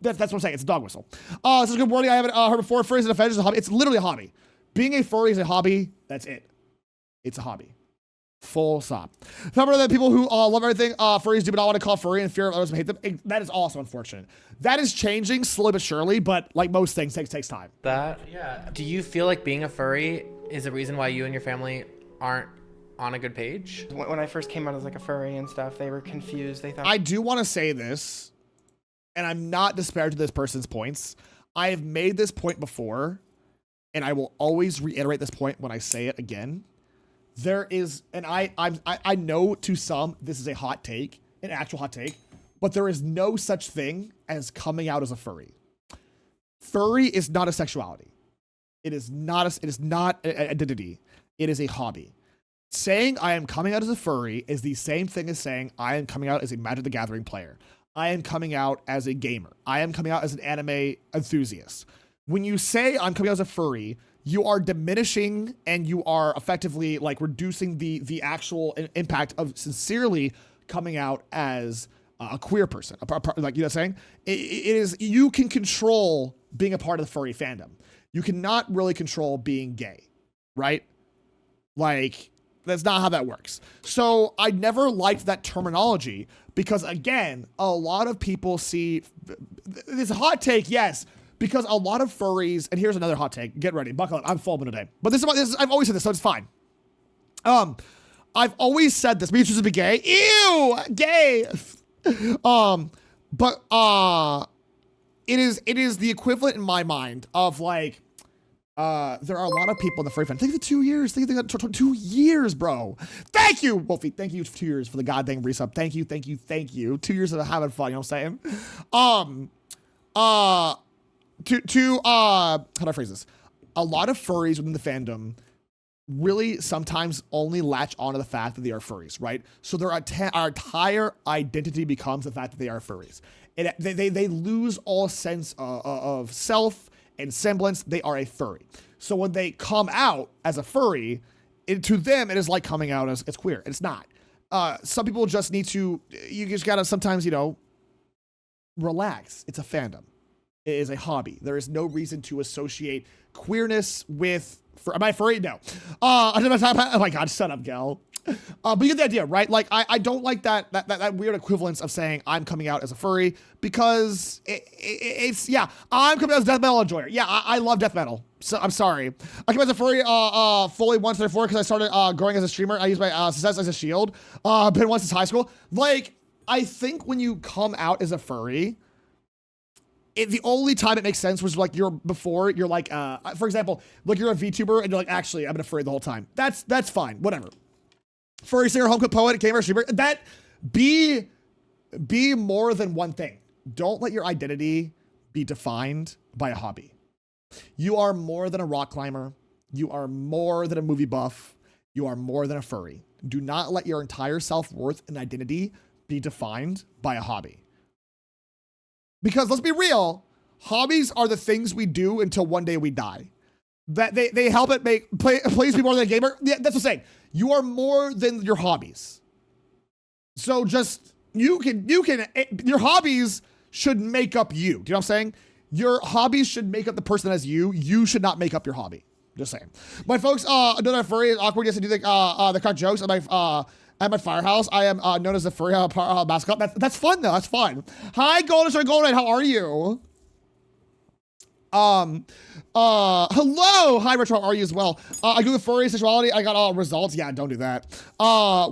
that's what I'm saying. It's a dog whistle. This is a good wording I haven't heard before. Furries and a fetish is a hobby. It's literally a hobby. Being a furry is a hobby. That's it. It's a hobby. Full stop. Remember that people who love everything furries do not want to call furry in fear of others will hate them. That is also unfortunate. That is changing slowly but surely, but like most things, takes time. Yeah. Do you feel like being a furry is a reason why you and your family aren't on a good page? When I first came out as like a furry and stuff, they were confused. They thought. I do want to say this, and I'm not disparaging this person's points. I have made this point before, and I will always reiterate this point when I say it again. There is, and I know to some this is a hot take, an actual hot take, but there is no such thing as coming out as a furry. Furry is not a sexuality. It is not an identity. It is a hobby. Saying I am coming out as a furry is the same thing as saying I am coming out as a Magic the Gathering player. I am coming out as a gamer. I am coming out as an anime enthusiast. When you say I'm coming out as a furry, you are diminishing and you are effectively like reducing the actual impact of sincerely coming out as a queer person. Like, you know what I'm saying? It is, you can control being a part of the furry fandom. You cannot really control being gay, right? Like, that's not how that works. So I never liked that terminology because, again, a lot of people see this hot take, yes, because a lot of furries, and here's another hot take. Get ready, buckle up. I'm full today. But this is I've always said this, so it's fine. I've always said this. Me choosing to be gay. Ew, gay. But it is the equivalent in my mind of like, there are a lot of people in the furry fan. Think of the 2 years. Think of the 2 years, bro. Thank you, Wolfie. Thank you for 2 years for the goddamn resub. Thank you. 2 years of having fun. You know what I'm saying? How do I phrase this? A lot of furries within the fandom really sometimes only latch onto the fact that they are furries, right? So our entire identity becomes the fact that they are furries. They lose all sense of self and semblance. They are a furry. So when they come out as a furry, to them, it is like coming out as queer. It's not. Some people just need to, you just gotta sometimes, relax. It's a fandom. It is a hobby. There is no reason to associate queerness with, am I furry? No. Oh my God, shut up, gal. But you get the idea, right? Like, I don't like that weird equivalence of saying I'm coming out as a furry because it's yeah, I'm coming out as death metal enjoyer. Yeah, I love death metal. So I'm sorry. I came out as a furry fully once before because I started growing as a streamer. I use my success as a shield. Been once since high school. Like, I think when you come out as a furry, the only time it makes sense was like you're like, for example, like you're a VTuber and you're like, actually, I've been a furry the whole time. That's fine. Whatever. Furry singer, home cook poet, gamer, streamer. That be more than one thing. Don't let your identity be defined by a hobby. You are more than a rock climber. You are more than a movie buff. You are more than a furry. Do not let your entire self-worth and identity be defined by a hobby. Because let's be real, hobbies are the things we do until one day we die. That they help it please be more than a gamer. Yeah, that's what I'm saying. You are more than your hobbies. So just you can your hobbies should make up you. Do you know what I'm saying? Your hobbies should make up the person as you. You should not make up your hobby. Just saying. My folks, another furry is awkward. Yes, I do think the crack jokes at my firehouse. I am known as the furry mascot. That's fun though. That's fun. Hi, Golden. How are you? Hello. Hi, Retro. How are you as well? I Googled furry sexuality. I got all results. Yeah, don't do that.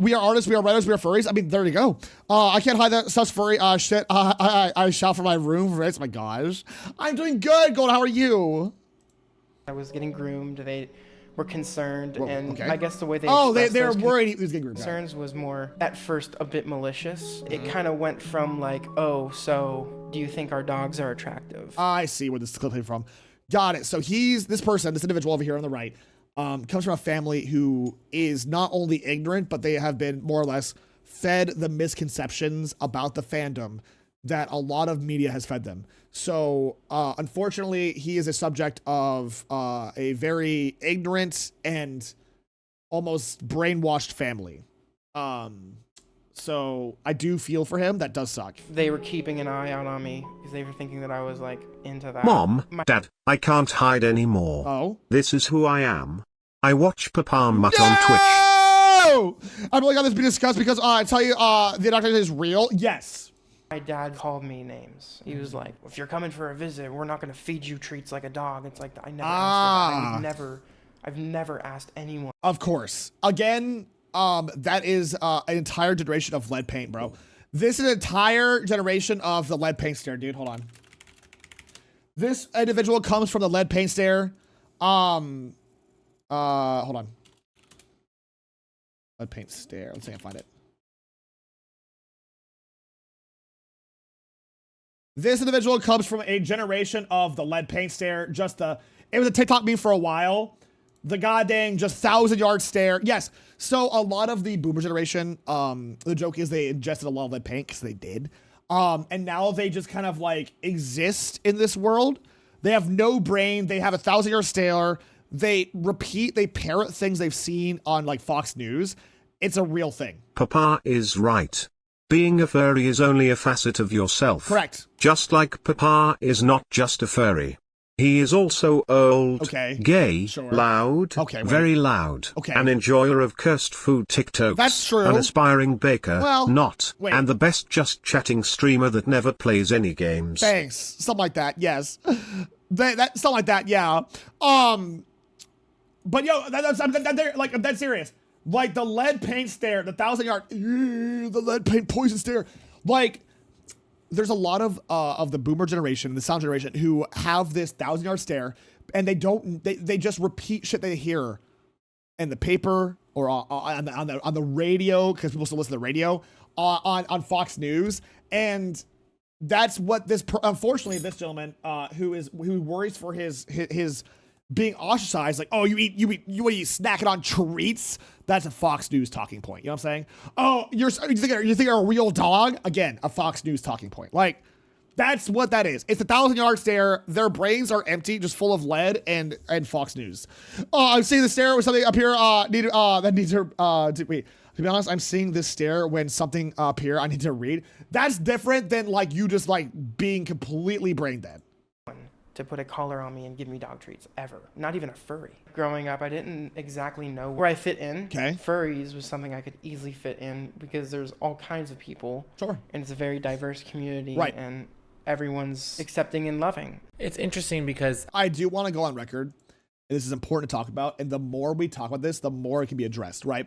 We are artists. We are writers. We are furries. I mean, there you go. I can't hide that sus furry shit. I shout for my room. Right? My gosh. I'm doing good, Gold. How are you? I was getting groomed. They were concerned, and okay. I guess the way they they're worried he was getting groomed. Concerns was more at first a bit malicious. It kind of went from like, oh, so do you think our dogs are attractive? I see where this clip came from. Got it. So this individual over here on the right, comes from a family who is not only ignorant, but they have been more or less fed the misconceptions about the fandom that a lot of media has fed them. So, unfortunately, he is a subject of a very ignorant and almost brainwashed family. So I do feel for him. That does suck. They were keeping an eye out on me because they were thinking that I was like into that. Mom, Dad, I can't hide anymore. Oh? This is who I am. I watch PapaMutt on Twitch. I'm really glad this be discussed because I tell you, the doctor is real. Yes. My dad called me names. He was like, if you're coming for a visit, we're not going to feed you treats like a dog. It's like, I never asked that. I've never asked anyone. Of course. Again, that is an entire generation of lead paint, bro. This is an entire generation of the lead paint stare, dude. Hold on. This individual comes from the lead paint stare. Hold on. Lead paint stare. Let's see if I can find it. This individual comes from a generation of the lead paint stare. It was a TikTok meme for a while. The goddamn just 1,000-yard stare. Yes. So a lot of the boomer generation, the joke is they ingested a lot of lead paint because they did. And now they just kind of like exist in this world. They have no brain. They have a 1,000-yard stare. they parrot things they've seen on like Fox News. It's a real thing. Papa is right. Being a furry is only a facet of yourself. Correct. Just like Papa is not just a furry. He is also old, gay, loud, very loud, an enjoyer of cursed food TikToks, That's true. an aspiring baker, and the best just chatting streamer that never plays any games. Thanks. Something like that, yes. Something like that, yeah. But yo, that's serious. Like the lead paint stare, the 1,000-yard, the lead paint poison stare. Like, there's a lot of the boomer generation, the sound generation, who have this 1,000-yard stare, and they just repeat shit they hear in the paper or on the radio, because people still listen to the radio, on Fox News, and that's what unfortunately this gentleman who worries for his being ostracized, like, oh, you snacking on treats. That's a Fox News talking point. You know what I'm saying? Oh, you think you're a real dog? Again, a Fox News talking point. Like, that's what that is. It's a 1,000-yard stare. Their brains are empty, just full of lead and Fox News. I'm seeing the stare with something up here. To be honest, I'm seeing this stare when something up here I need to read. That's different than like you just like being completely brain dead. To put a collar on me and give me dog treats, ever. Not even a furry. Growing up, I didn't exactly know where I fit in. Okay. Furries was something I could easily fit in because there's all kinds of people. Sure. And it's a very diverse community. Right. And everyone's accepting and loving. It's interesting because I do want to go on record, and this is important to talk about, and the more we talk about this, the more it can be addressed, right?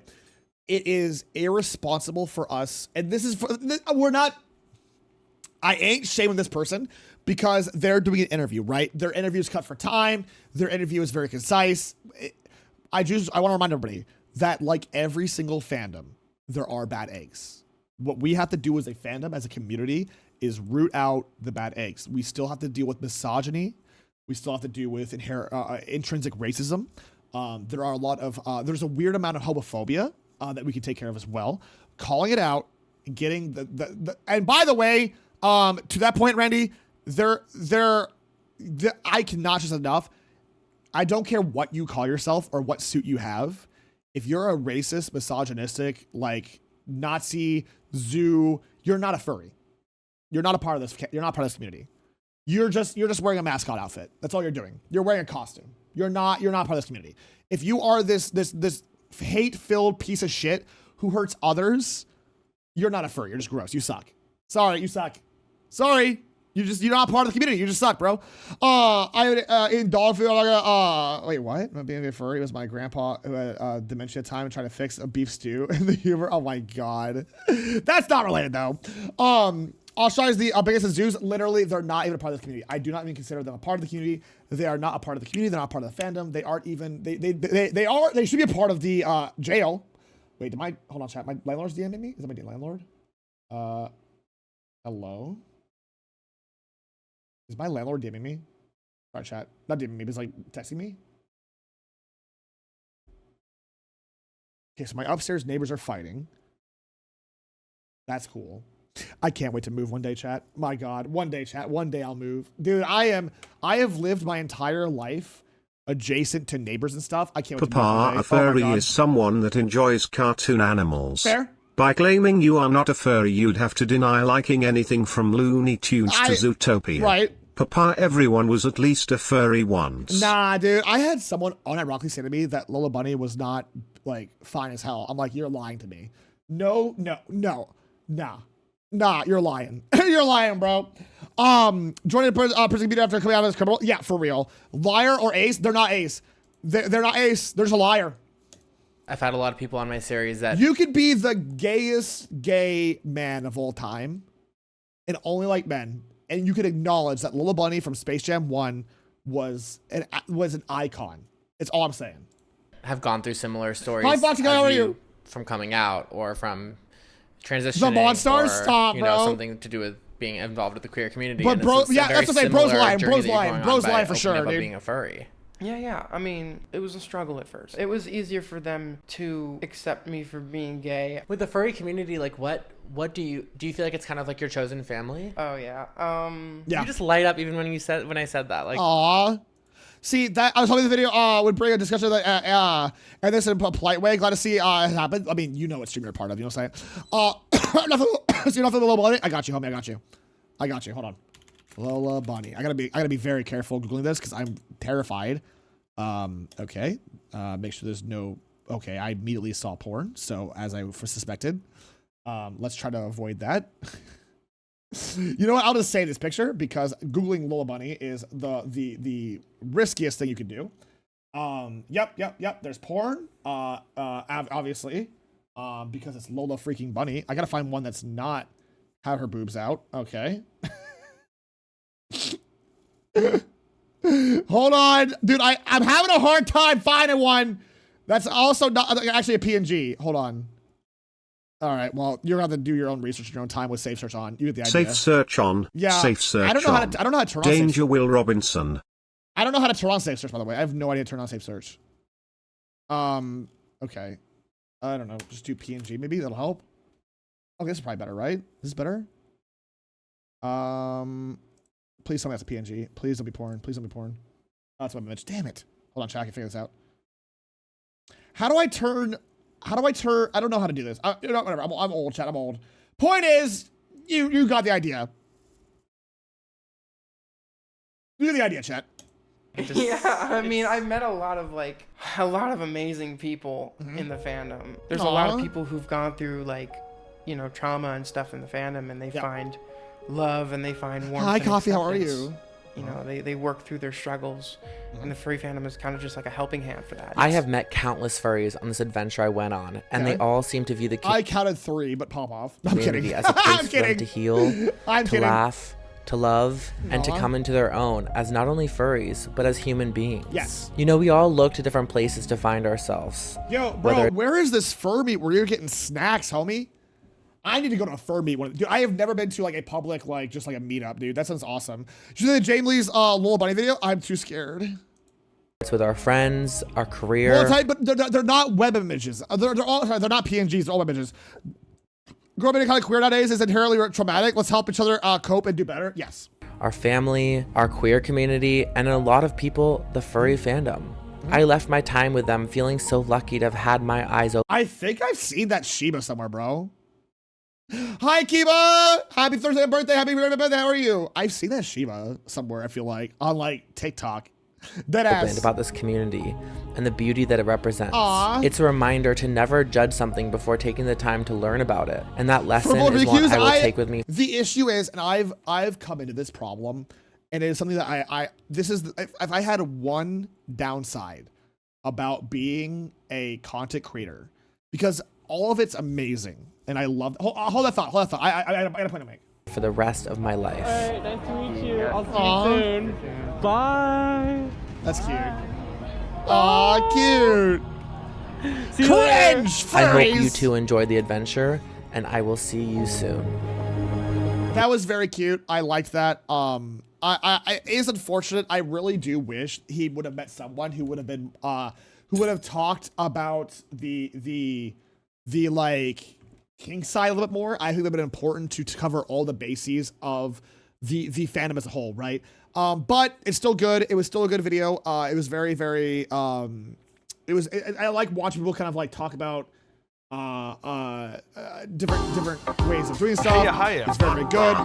It is irresponsible for us, and this is I ain't shaming this person because they're doing an interview, right? Their interview is cut for time. Their interview is very concise. I want to remind everybody that, like every single fandom, there are bad eggs. What we have to do as a fandom, as a community, is root out the bad eggs. We still have to deal with misogyny. We still have to deal with intrinsic racism. There are a lot of there's a weird amount of homophobia that we can take care of as well. Calling it out, getting the and by the way, to that point, Randy, I cannot stress enough. I don't care what you call yourself or what suit you have. If you're a racist, misogynistic, like Nazi, zoo, you're not a furry. You're not a part of this. You're not part of this community. You're just wearing a mascot outfit. That's all you're doing. You're wearing a costume. You're not part of this community. If you are this hate-filled piece of shit who hurts others, you're not a furry. You're just gross. You suck. Sorry, you suck. Sorry. You're not part of the community. You just suck, bro. In Dogfield, wait, what? Not being a furry was my grandpa who had dementia at the time and trying to fix a beef stew in the humor. Oh my God. That's not related though. Australia's the biggest in zoos. Literally, they're not even a part of the community. I do not even consider them a part of the community. They are not a part of the community. They're not part of the fandom. They aren't even, they should be a part of the jail. Wait, hold on, chat. My landlord's DMing me? Is that my landlord? Hello? Is my landlord DMing me? Sorry, chat. Not DMing me, but it's like texting me. Okay, so my upstairs neighbors are fighting. That's cool. I can't wait to move one day, chat. My God, one day, chat. One day I'll move. Dude, I have lived my entire life adjacent to neighbors and stuff. I can't wait to move one day. A furry is someone that enjoys cartoon animals. Fair. By claiming you are not a furry, you'd have to deny liking anything from Looney Tunes to Zootopia. Right. Papa, everyone was at least a furry once. Nah, dude. I had someone unironically say to me that Lola Bunny was not, like, fine as hell. I'm like, you're lying to me. No. Nah, you're lying. You're lying, bro. Joining the prison beat after coming out of this criminal. Yeah, for real. Liar or ace? They're not ace. They're not ace. They're just a liar. I've had a lot of people on my series that you could be the gayest gay man of all time and only like men, and you could acknowledge that Lola Bunny from Space Jam 1 was an icon. It's all I'm saying. Have gone through similar stories. Hi, Foxy, how are you? From coming out or from transitioning. The Monstars? Or, Stop, bro. Something to do with being involved with the queer community. But bro, yeah, that's what I say. Bro's lying. Bro's lying for sure, dude. Being a furry. Yeah. I mean, it was a struggle at first. It was easier for them to accept me for being gay. With the furry community, like what do you feel like it's kind of like your chosen family? Oh yeah. Yeah. You just light up even when I said that. Like, aw. See, that I was hoping the video would bring a discussion that and this in a polite way. Glad to see it happen. I mean, you know what stream you're a part of. You know what I'm saying? Nothing Lola Bunny. I got you, homie. I got you. Hold on. Lola Bunny. I gotta be very careful googling this because I'm terrified. Okay. Make sure there's no. Okay, I immediately saw porn. So as I suspected, let's try to avoid that. You know what? I'll just say this picture because googling Lola Bunny is the riskiest thing you can do. Yep. There's porn. Obviously, because it's Lola freaking Bunny. I gotta find one that's not have her boobs out. Okay. Hold on, dude. I'm having a hard time finding one that's also not actually a PNG. Hold on. All right, well, you're gonna have to do your own research in your own time with safe search on. You get the idea. Safe search on. Yeah. Safe search I don't know how to turn on Danger safe. Will Robinson. I don't know how to turn on safe search, by the way. I have no idea how to turn on safe search. Okay. I don't know. Just do PNG maybe. That'll help. Okay, this is probably better, right? This is better. Please tell me that's a PNG. Please don't be porn. Please don't be porn. Oh, that's my image. Damn it. Hold on, chat. I can figure this out. How do I turn? I don't know how to do this. You know, whatever. I'm old, chat. I'm old. Point is, you got the idea. You got the idea, chat. Yeah, I mean, I've met a lot of amazing people in the fandom. There's a lot of people who've gone through trauma and stuff in the fandom, and they find love and they find warmth. Hi, and Coffee. How are acceptance. you? You know, they work through their struggles, and the furry fandom is kind of just like a helping hand for that. I have met countless furries on this adventure I went on, and they all seem to view the I counted 3, but pop off. I'm community kidding. as a place I'm for them kidding. to heal, to laugh, to love, and to come into their own as not only furries, but as human beings. Yes. You know, we all look to different places to find ourselves. Yo, bro, where is this fur meet where you're getting snacks, homie? I need to go to a fur meet. Dude, I have never been to a public, just a meetup, dude. That sounds awesome. Did you see the Jamie Lee's Lola Bunny video? I'm too scared. It's with our friends, our career. Well, I'll tell you, but they're not web images. They're not PNGs, they're all web images. Growing up kind of queer nowadays is inherently traumatic. Let's help each other cope and do better. Yes. Our family, our queer community, and a lot of people, the furry fandom. I left my time with them feeling so lucky to have had my eyes open. I think I've seen that Shiba somewhere, bro. Hi, Kiba! Happy Thursday birthday, happy birthday, how are you? I've seen that Shiba somewhere, I feel like, on TikTok. Deadass. About this community and the beauty that it represents. Aww. It's a reminder to never judge something before taking the time to learn about it. And that lesson is one I will take with me. The issue is, and I've come into this problem, and it is something that if I had one downside about being a content creator, because all of it's amazing, and I love. Hold that thought. I got a point to make. For the rest of my life. All right, nice to meet you. I'll see you soon. Bye. That's cute. Aw, cute. Cringe. I hope you two enjoy the adventure, and I will see you soon. That was very cute. I liked that. It is unfortunate. I really do wish he would have met someone who would have been, who would have talked about the kink side a little bit more. I think that would have been important to cover all the bases of the fandom as a whole, right? But it's still good. It was still a good video. It was very, very, I like watching people kind of talk about different ways of doing stuff. Hiya. It's very, very good.